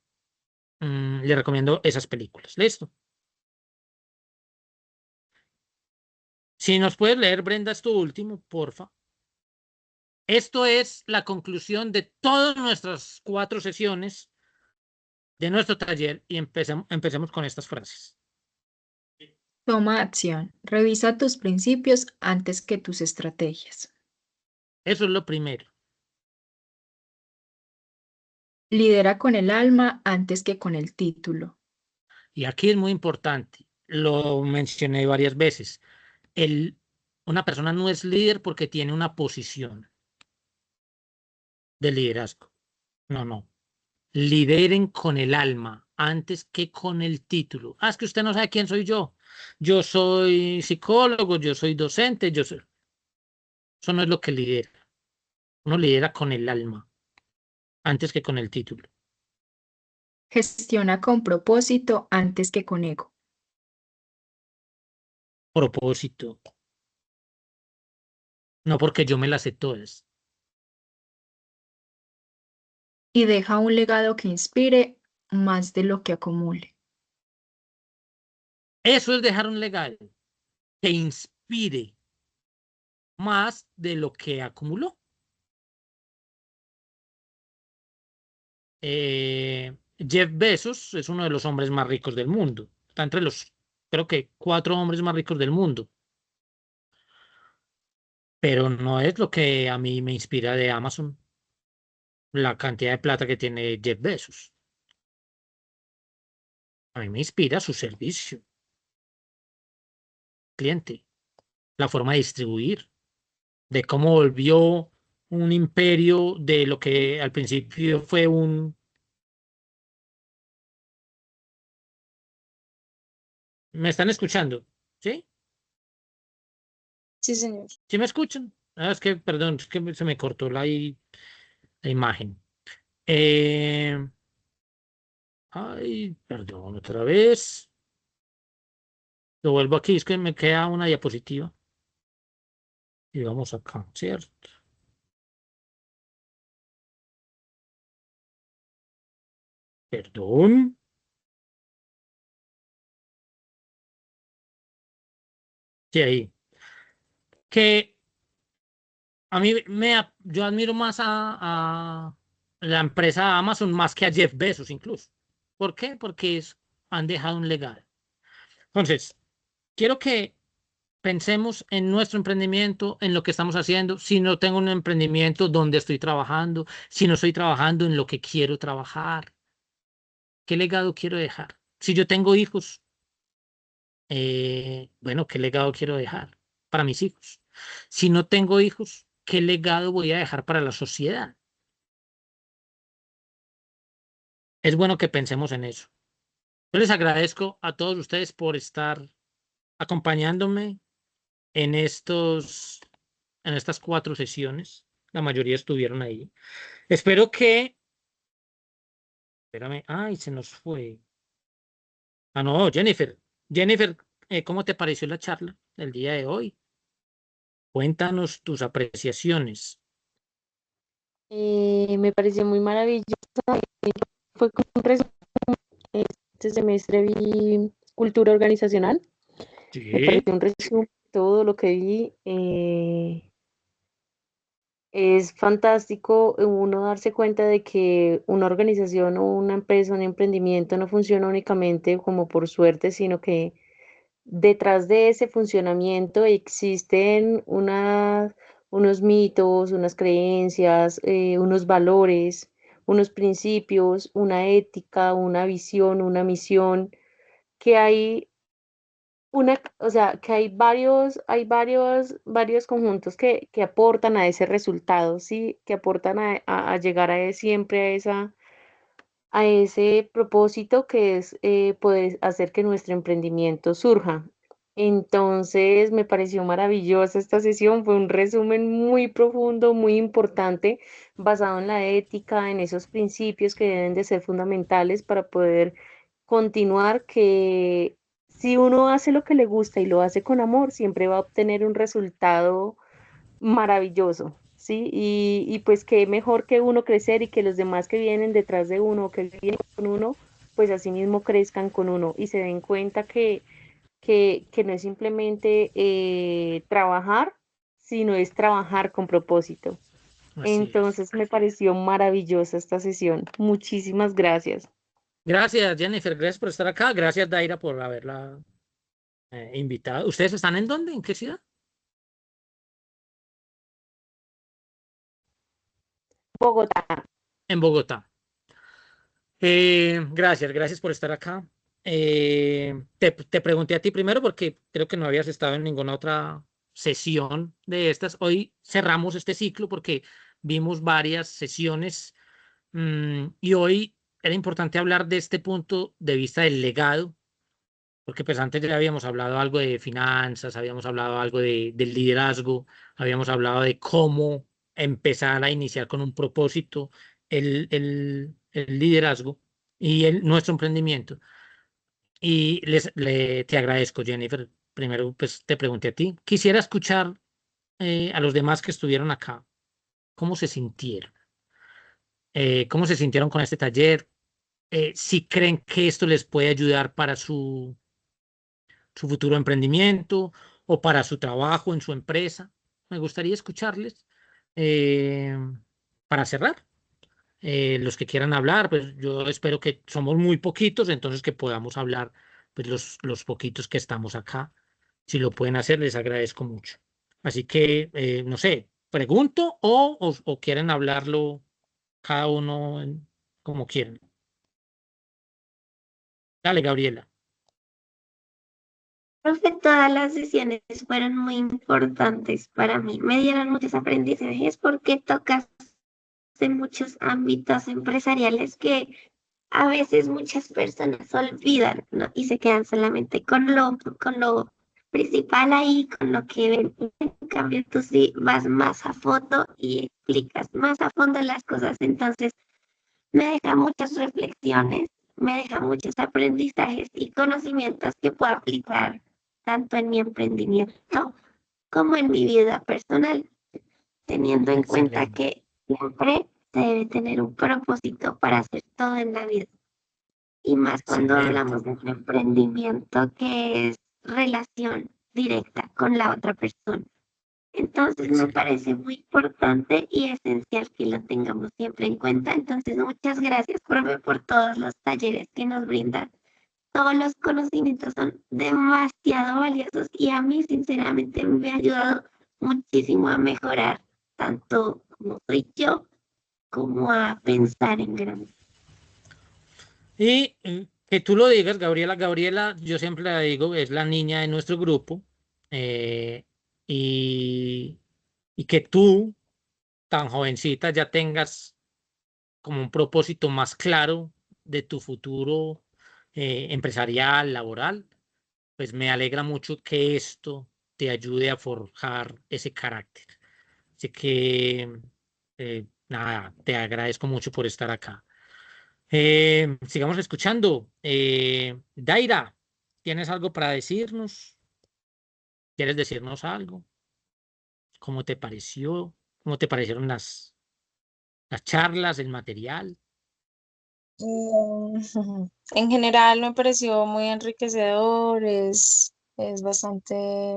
Le recomiendo esas películas. ¿Listo? Si nos puedes leer, Brenda, esto último, porfa. Esto es la conclusión de todas nuestras 4 sesiones de nuestro taller y empecemos con estas frases. Toma acción. Revisa tus principios antes que tus estrategias. Eso es lo primero. Lidera con el alma antes que con el título. Y aquí es muy importante, lo mencioné varias veces. Una persona no es líder porque tiene una posición de liderazgo. No, no. Lideren con el alma antes que con el título. Ah, es que usted no sabe quién soy yo. Yo soy psicólogo, yo soy docente, yo soy... Eso no es lo que lidera. Uno lidera con el alma antes que con el título. Gestiona con propósito antes que con ego. Propósito. No porque yo me las sé todas. Y deja un legado que inspire más de lo que acumule. Eso es dejar un legado que inspire más de lo que acumuló. Jeff Bezos es uno de los hombres más ricos del mundo. Está entre los, creo que, 4 hombres más ricos del mundo. Pero no es lo que a mí me inspira de Amazon, la cantidad de plata que tiene Jeff Bezos. A mí me inspira su servicio, cliente, la forma de distribuir, de cómo volvió un imperio de lo que al principio fue un... ¿Me están escuchando? ¿Sí? Sí, señor. ¿Sí me escuchan? Ah, es que, perdón, es que se me cortó la imagen. Ay, perdón, otra vez. Lo vuelvo aquí, es que me queda una diapositiva. Y vamos acá, ¿cierto? Perdón. Sí, ahí. Que a mí yo admiro más a la empresa Amazon más que a Jeff Bezos incluso. ¿Por qué? Porque han dejado un legado. Entonces, quiero que pensemos en nuestro emprendimiento, en lo que estamos haciendo. Si no tengo un emprendimiento, ¿dónde estoy trabajando? Si no estoy trabajando en lo que quiero trabajar, ¿qué legado quiero dejar? Si yo tengo hijos, bueno, ¿qué legado quiero dejar para mis hijos? Si no tengo hijos, ¿qué legado voy a dejar para la sociedad? Es bueno que pensemos en eso. Yo les agradezco a todos ustedes por estar acompañándome en en estas 4 sesiones. La mayoría estuvieron ahí. Espero que, espérame, ay, se nos fue. Ah, no, Jennifer. Jennifer, ¿cómo te pareció la charla del día de hoy? Cuéntanos tus apreciaciones. Me pareció muy maravilloso. Fue como un resumen. Este semestre vi cultura organizacional. Me Sí, pareció un resumen de todo lo que vi. Es fantástico uno darse cuenta de que una organización o una empresa, un emprendimiento no funciona únicamente como por suerte, sino que detrás de ese funcionamiento existen unos mitos, unas creencias, unos valores, unos principios, una ética, una visión, una misión, que hay o sea, que varios conjuntos que aportan a ese resultado, ¿sí? Que aportan a llegar siempre a ese propósito que es poder hacer que nuestro emprendimiento surja. Entonces, me pareció maravillosa esta sesión, fue un resumen muy profundo, muy importante, basado en la ética, en esos principios que deben de ser fundamentales para poder continuar, que si uno hace lo que le gusta y lo hace con amor, siempre va a obtener un resultado maravilloso, ¿sí? Y pues qué mejor que uno crecer y que los demás que vienen detrás de uno, que vienen con uno, pues así mismo crezcan con uno y se den cuenta que no es simplemente trabajar, sino es trabajar con propósito. así es. Entonces me pareció maravillosa esta sesión. Muchísimas gracias. Gracias, Jennifer. Gracias por estar acá. Gracias, Daira, por haberla invitado. ¿Ustedes están en dónde? ¿En qué ciudad? Bogotá. En Bogotá. Gracias por estar acá. Te pregunté a ti primero porque creo que no habías estado en ninguna otra sesión de estas. Hoy cerramos este ciclo porque vimos varias sesiones y hoy era importante hablar de este punto de vista del legado, porque pues antes ya habíamos hablado algo de finanzas, habíamos hablado algo del liderazgo, habíamos hablado de cómo empezar a iniciar con un propósito el liderazgo y nuestro emprendimiento. Y te agradezco, Jennifer. Primero, pues te pregunté a ti. Quisiera escuchar a los demás que estuvieron acá, cómo se sintieron, cómo se sintieron con este taller, si creen que esto les puede ayudar para su futuro emprendimiento o para su trabajo en su empresa. me gustaría escucharles para cerrar. Los que quieran hablar, pues yo espero que somos muy poquitos, entonces que podamos hablar, pues los poquitos que estamos acá. Si lo pueden hacer, les agradezco mucho. Así que, no sé, pregunto o quieren hablarlo cada uno como quieran. Dale, Gabriela. Profe, todas las sesiones fueron muy importantes para mí. Me dieron muchos aprendizajes porque tocas de muchos ámbitos empresariales que a veces muchas personas olvidan, ¿no? Y se quedan solamente con lo principal ahí, con lo que ven. En cambio, tú sí vas más a fondo y explicas más a fondo las cosas. Entonces, me deja muchas reflexiones, me deja muchos aprendizajes y conocimientos que puedo aplicar tanto en mi emprendimiento como en mi vida personal, teniendo en cuenta Excelente. que siempre se debe tener un propósito para hacer todo en la vida. Y más cuando Excelente. hablamos de un emprendimiento que es relación directa con la otra persona. Entonces me Excelente. parece muy importante y esencial que lo tengamos siempre en cuenta. Entonces, muchas gracias, profe, por todos los talleres que nos brindan. Todos los conocimientos son demasiado valiosos y a mí, sinceramente, me ha ayudado muchísimo a mejorar, tanto como soy yo, como a pensar en grande. Y que tú lo digas, Gabriela. Gabriela, yo siempre la digo, es la niña de nuestro grupo. eh, y, y que tú, tan jovencita, ya tengas como un propósito más claro de tu futuro empresarial, laboral, pues me alegra mucho que esto te ayude a forjar ese carácter. Así que, nada, te agradezco mucho por estar acá. Sigamos escuchando. Daira, ¿tienes algo para decirnos? ¿Quieres decirnos algo? ¿Cómo te pareció? ¿Cómo te parecieron las charlas, el material? En general me pareció muy enriquecedor, es bastante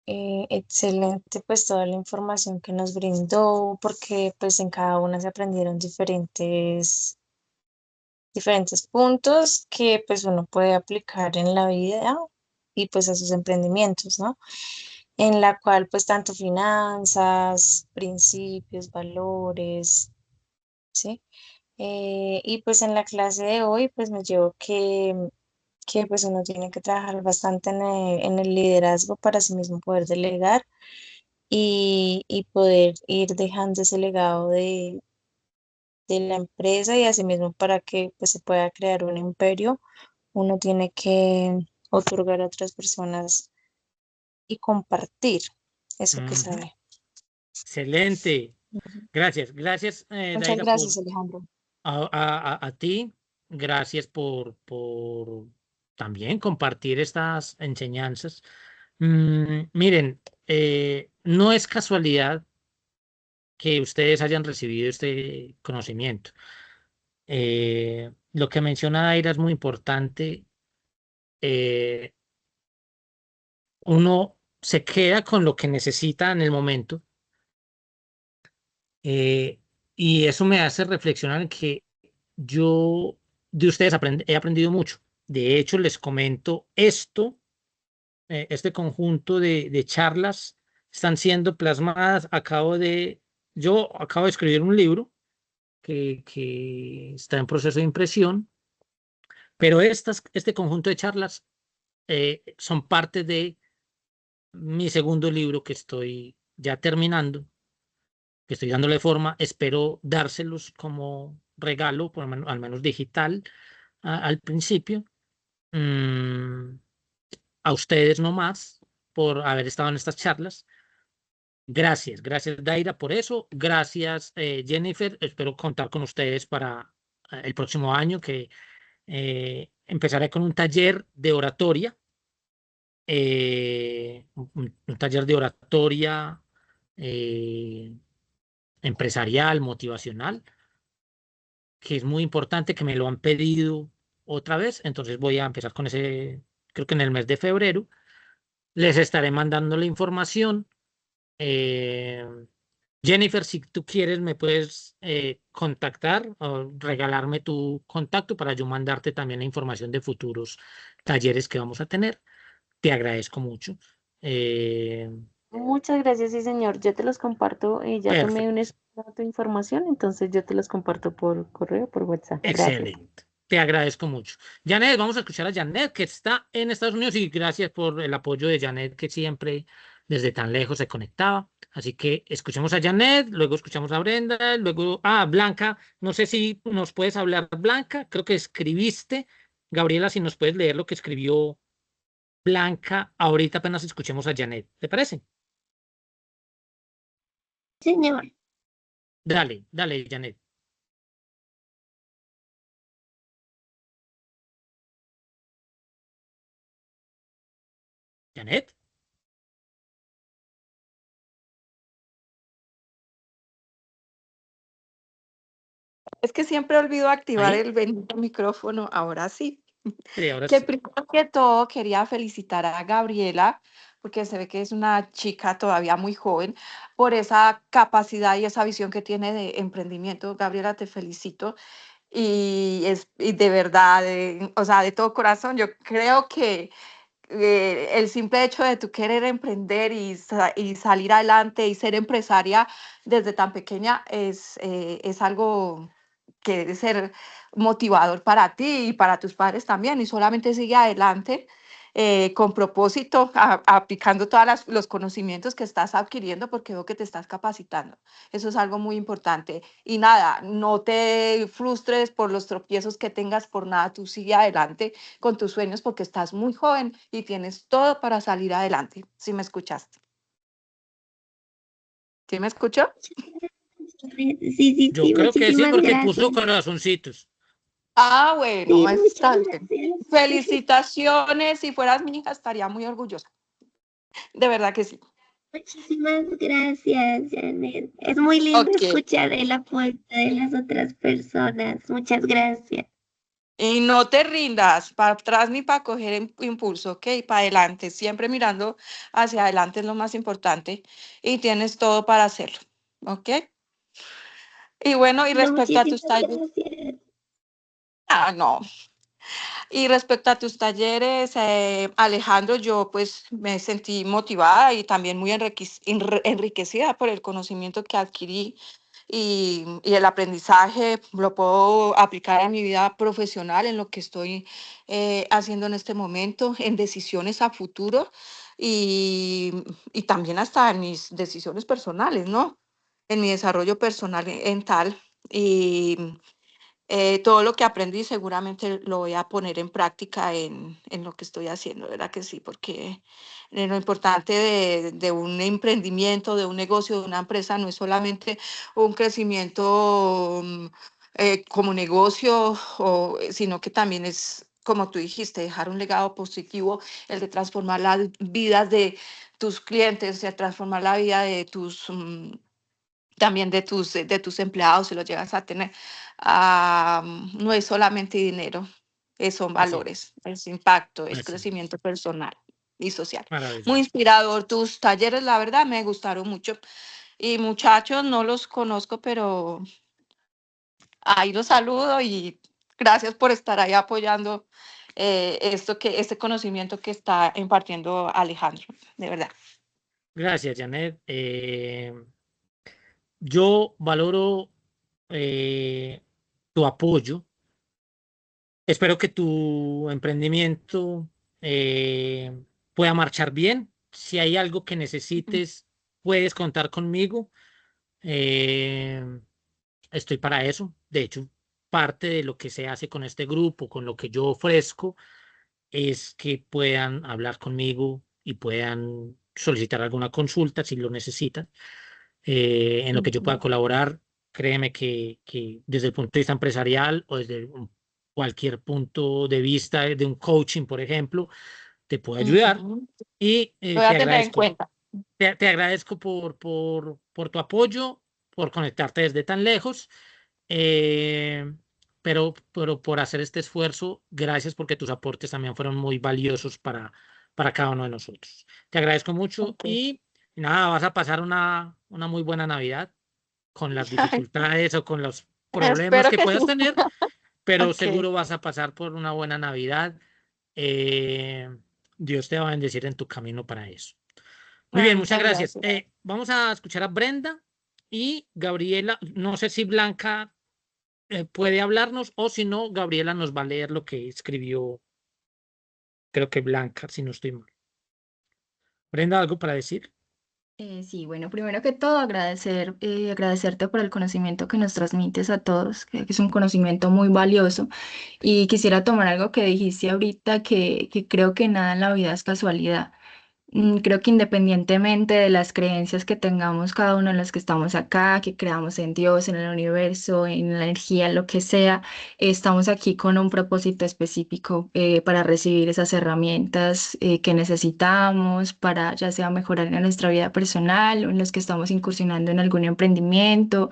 excelente pues toda la información que nos brindó, porque pues en cada una se aprendieron diferentes puntos que pues uno puede aplicar en la vida y pues a sus emprendimientos, ¿no? En la cual pues tanto finanzas, principios, valores, ¿sí? Y pues en la clase de hoy pues me llevo que pues uno tiene que trabajar bastante en el liderazgo para sí mismo poder delegar y poder ir dejando ese legado de la empresa y asimismo para que pues, se pueda crear un imperio, uno tiene que otorgar a otras personas y compartir eso que Ujú. sabe. Excelente. Ujú. Gracias. Gracias, Muchas Daira, por gracias, Alejandro. a ti. Gracias por también compartir estas enseñanzas. Miren, no es casualidad que ustedes hayan recibido este conocimiento. Lo que menciona Daira es muy importante. Eh, Uno se queda con lo que necesita en el momento, eh, y eso me hace reflexionar en que yo de ustedes he aprendido mucho. De hecho, les comento esto, este conjunto de charlas están siendo plasmadas. Yo acabo de escribir un libro que está en proceso de impresión, pero este conjunto de charlas son parte de mi segundo libro que estoy ya terminando, que estoy dándole forma. Espero dárselos como regalo, al menos digital, al principio. Mm, a ustedes nomás por haber estado en estas charlas. Gracias, gracias Daira por eso. Gracias Jennifer. Espero contar con ustedes para el próximo año, que empezaré con un taller de oratoria. Un taller de oratoria eh, empresarial, motivacional, que es muy importante, que me lo han pedido otra vez. Entonces voy a empezar con ese, creo que en el mes de febrero. Les estaré mandando la información. Jennifer, si tú quieres, me puedes contactar o regalarme tu contacto para yo mandarte también la información de futuros talleres que vamos a tener. Te agradezco mucho. Muchas gracias, sí, señor. Yo te los comparto, ya tomé Perfecto, tu información, entonces yo te los comparto por correo, por WhatsApp. Gracias. excelente. Te agradezco mucho. Janet, vamos a escuchar a Janet, que está en Estados Unidos, y gracias por el apoyo de Janet, que siempre desde tan lejos se conectaba. Así que escuchemos a Janet, luego escuchamos a Brenda, luego Blanca. No sé si nos puedes hablar, Blanca. Creo que escribiste. Gabriela, si nos puedes leer lo que escribió Blanca. Ahorita apenas escuchemos a Janet. ¿Te parece? Señor, Dale, dale, Janet. Janet. Es que siempre olvido activar Ahí. el bendito micrófono, ahora sí. Sí, ahora Que sí. primero que todo quería felicitar a Gabriela, porque se ve que es una chica todavía muy joven, por esa capacidad y esa visión que tiene de emprendimiento. Gabriela, te felicito. Y de verdad, o sea, de todo corazón, yo creo que el simple hecho de tu querer emprender y salir adelante y ser empresaria desde tan pequeña es algo que debe ser motivador para ti y para tus padres también. Y solamente sigue adelante con propósito, aplicando todos los conocimientos que estás adquiriendo, porque veo que te estás capacitando. Eso es algo muy importante. Y nada, no te frustres por los tropiezos que tengas, por nada, tú sigue adelante con tus sueños porque estás muy joven y tienes todo para salir adelante. ¿Sí me escuchaste? ¿Sí me escuchó? Yo sí, creo que sí, muchísimas porque puso gracias. corazoncitos. Ah, bueno, Sí, está muchas bien. gracias. Felicitaciones. Si fueras mi hija, estaría muy orgullosa. De verdad que sí. Muchísimas gracias, Janet. Es muy lindo Ok. escuchar el apoyo de las otras personas. Muchas gracias. Y no te rindas para atrás ni para coger impulso, ok, para adelante, siempre mirando hacia adelante es lo más importante y tienes todo para hacerlo, ok. Y bueno, y No, respecto a tus muchísimas talleres, gracias. no. Y respecto a tus talleres, Alejandro, yo pues me sentí motivada y también muy enriquecida por el conocimiento que adquirí y el aprendizaje lo puedo aplicar a mi vida profesional, en lo que estoy haciendo en este momento, en decisiones a futuro y, y también hasta en mis decisiones personales, ¿no? En mi desarrollo personal en tal. Y todo lo que aprendí seguramente lo voy a poner en práctica en lo que estoy haciendo, ¿verdad que sí? Porque lo importante de un emprendimiento, de un negocio, de una empresa, no es solamente un crecimiento como negocio, sino que también es, como tú dijiste, dejar un legado positivo, el de transformar las vidas de tus clientes, de transformar la vida de tus también de tus empleados, si los llegas a tener, no es solamente dinero, son Así valores, es impacto, es es. crecimiento personal y social. Muy Maravilloso. inspirador tus talleres, la verdad, me gustaron mucho. Y muchachos, no los conozco, pero ahí los saludo y gracias por estar ahí apoyando este conocimiento que está impartiendo Alejandro, de verdad. Gracias, Janet. Yo valoro tu apoyo. Espero que tu emprendimiento eh, pueda marchar bien. Si hay algo que necesites, puedes contar conmigo. Eh, Estoy para eso. De hecho, parte de lo que se hace con este grupo, con lo que yo ofrezco, es que puedan hablar conmigo y puedan solicitar alguna consulta si lo necesitan. En lo que yo pueda Ujú, colaborar, créeme que desde el punto de vista empresarial o desde cualquier punto de vista de un coaching, por ejemplo, te puedo ayudar ujú. y Lo voy a tener en cuenta. te agradezco por tu apoyo, por conectarte desde tan lejos, eh, pero por hacer este esfuerzo, gracias porque tus aportes también fueron muy valiosos para cada uno de nosotros. Te agradezco mucho Ok. y nada, vas a pasar una muy buena Navidad con las Ay, dificultades o con los problemas espero que que puedas sí. tener, pero Ok. seguro vas a pasar por una buena Navidad. Eh, Dios te va a bendecir en tu camino para eso. Muy Ay, bien, muchas muchas gracias. gracias. Vamos a escuchar a Brenda y Gabriela. No sé si Blanca puede hablarnos o si no, Gabriela nos va a leer lo que escribió, creo que Blanca, si no estoy mal. Brenda, ¿algo para decir? Sí, bueno, primero que todo agradecerte por el conocimiento que nos transmites a todos, que es un conocimiento muy valioso. Y quisiera tomar algo que dijiste ahorita, que creo que nada en la vida es casualidad. Creo que independientemente de las creencias que tengamos cada uno de los que estamos acá, que creamos en Dios, en el universo, en la energía, lo que sea, estamos aquí con un propósito específico para recibir esas herramientas que necesitamos para ya sea mejorar en nuestra vida personal o en los que estamos incursionando en algún emprendimiento,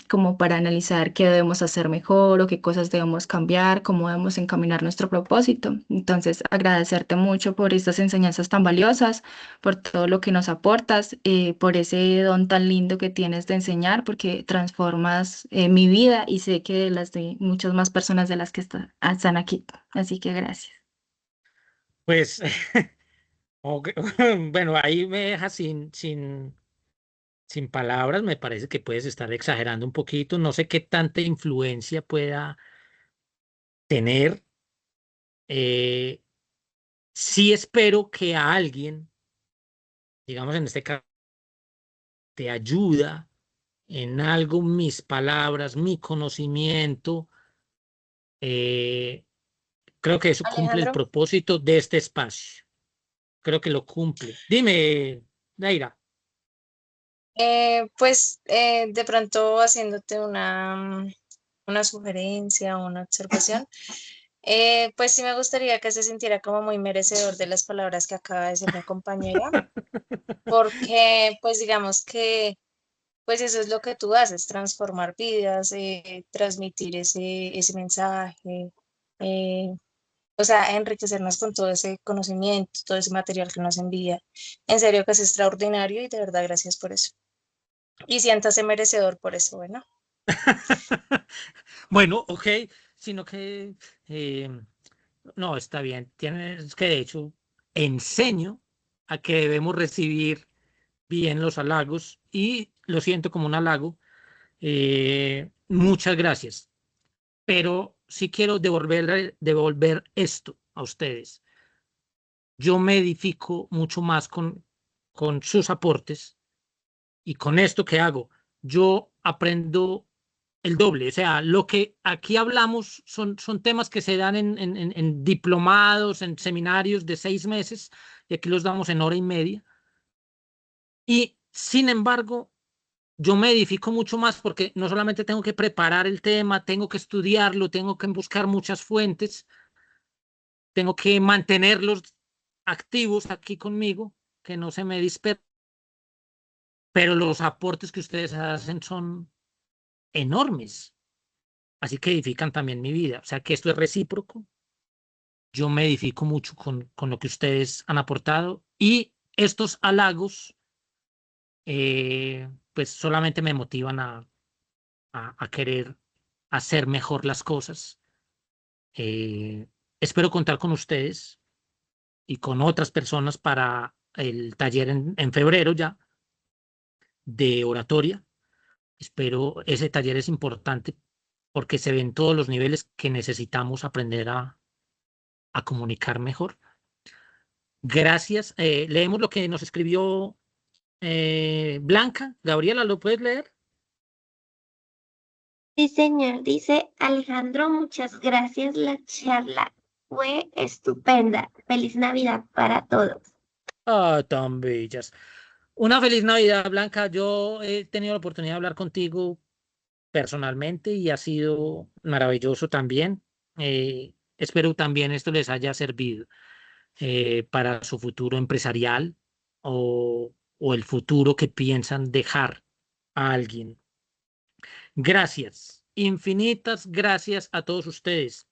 como para analizar qué debemos hacer mejor o qué cosas debemos cambiar, cómo debemos encaminar nuestro propósito. Entonces, agradecerte mucho por estas enseñanzas tan valiosas, por todo lo que nos aportas, por ese don tan lindo que tienes de enseñar, porque transformas mi vida y sé que las de muchas más personas de las que están aquí. Así que gracias. Pues, ok, bueno, ahí me deja sin palabras. Me parece que puedes estar exagerando un poquito. No sé qué tanta influencia pueda tener. Eh, sí espero que a alguien, digamos en este caso, te ayuda en algo mis palabras, mi conocimiento. eh, Creo que eso cumple el Alejandro, propósito de este espacio. Creo que lo cumple. Dime, Daira. pues de pronto haciéndote una sugerencia o una observación, pues sí me gustaría que se sintiera como muy merecedor de las palabras que acaba de decir mi compañera, porque pues digamos que pues eso es lo que tú haces, transformar vidas, transmitir ese mensaje, eh, o sea, enriquecernos con todo ese conocimiento, todo ese material que nos envía. En serio que es extraordinario y de verdad gracias por eso. Y siéntase merecedor por eso, bueno. Bueno, ok, sino que eh, no, está bien. Tienes que, de hecho, enseño a que debemos recibir bien los halagos y lo siento como un halago. Muchas gracias, pero sí quiero devolver esto a ustedes. Yo me edifico mucho más con sus aportes y con esto que hago. Yo aprendo el doble. O sea, lo que aquí hablamos son temas que se dan en diplomados, en seminarios de 6 meses, y aquí los damos en hora y media. Y sin embargo, yo me edifico mucho más porque no solamente tengo que preparar el tema, tengo que estudiarlo, tengo que buscar muchas fuentes, tengo que mantenerlos activos aquí conmigo, que no se me dispersen, pero los aportes que ustedes hacen son enormes, así que edifican también mi vida. O sea que esto es recíproco. Yo me edifico mucho con lo que ustedes han aportado y estos halagos pues solamente me motivan a querer hacer mejor las cosas. Espero contar con ustedes y con otras personas para el taller en febrero ya de oratoria. Espero, ese taller es importante porque se ven todos los niveles que necesitamos aprender a comunicar mejor. Gracias. Leemos lo que nos escribió Blanca. Gabriela, ¿lo puedes leer? Sí, señor, dice Alejandro, muchas gracias. La charla fue estupenda. Feliz Navidad para todos. Ah, tan bellas. Una feliz Navidad, Blanca. Yo he tenido la oportunidad de hablar contigo personalmente y ha sido maravilloso también. Espero también esto les haya servido para su futuro empresarial o el futuro que piensan dejar a alguien. Gracias, infinitas gracias a todos ustedes.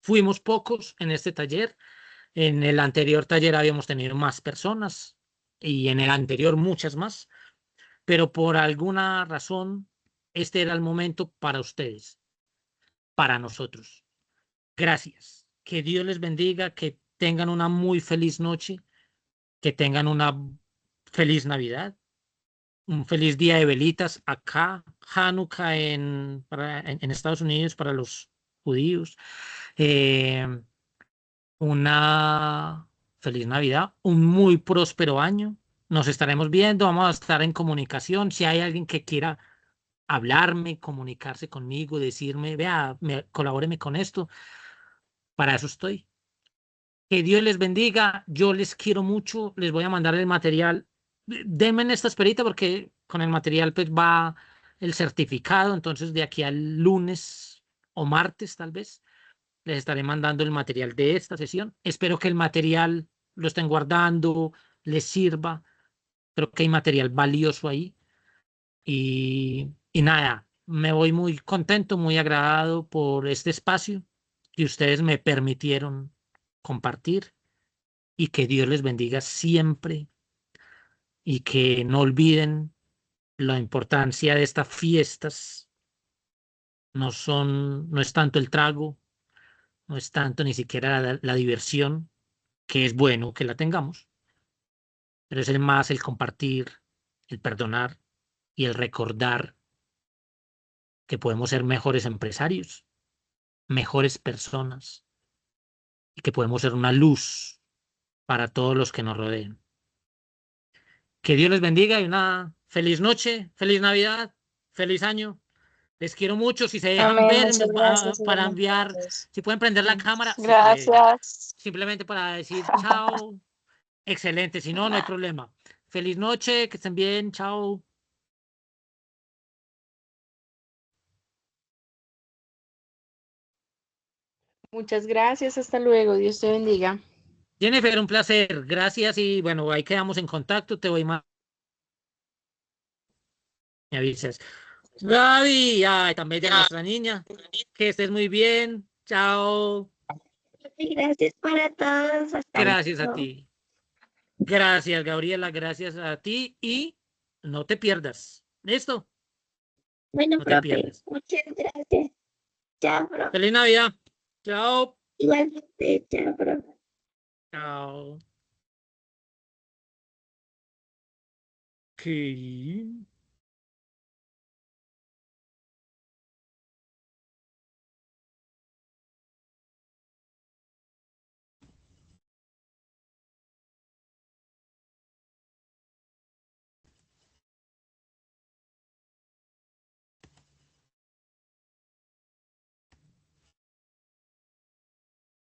Fuimos pocos en este taller. En el anterior taller habíamos tenido más personas y en el anterior muchas más, pero por alguna razón este era el momento para ustedes, para nosotros. Gracias. Que Dios les bendiga, que tengan una muy feliz noche, que tengan una feliz Navidad, un feliz día de velitas acá, Hanukkah en Estados Unidos para los judíos. Una feliz Navidad, un muy próspero año. Nos estaremos viendo, vamos a estar en comunicación. Si hay alguien que quiera hablarme, comunicarse conmigo, decirme, vea, colabóreme con esto, para eso estoy. Que Dios les bendiga, yo les quiero mucho, les voy a mandar el material. Denme esta esperita porque con el material pues va el certificado, entonces de aquí al lunes o martes tal vez les estaré mandando el material de esta sesión. Espero que el material lo estén guardando, les sirva. Creo que hay material valioso ahí. Y nada, me voy muy contento, muy agradado por este espacio que ustedes me permitieron compartir y que Dios les bendiga siempre y que no olviden la importancia de estas fiestas. No es tanto el trago, no es tanto ni siquiera la diversión, que es bueno que la tengamos, pero es más el compartir, el perdonar y el recordar que podemos ser mejores empresarios, mejores personas y que podemos ser una luz para todos los que nos rodeen. Que Dios les bendiga y una feliz noche, feliz Navidad, feliz año. Les quiero mucho. Si se dejan Amén, ver muchas gracias para igualmente a enviar, todos. si pueden prender la cámara, Gracias. simplemente para decir chao. Excelente, si no, no hay problema. Feliz noche, que estén bien, chao. Muchas gracias, hasta luego, Dios te bendiga. Jennifer, un placer, gracias y bueno, ahí quedamos en contacto, te voy más, me avisas. Gaby, ay, también de nuestra niña, que estés muy bien, chao. Gracias para todos. Hasta Gracias a luego. ti. Gracias, Gabriela, gracias a ti y no te pierdas. ¿Listo? Bueno, No te profe, pierdas. muchas gracias. Chao, profe. Feliz Navidad. Chao. Igualmente, chao, profe. Chao. ¿Qué?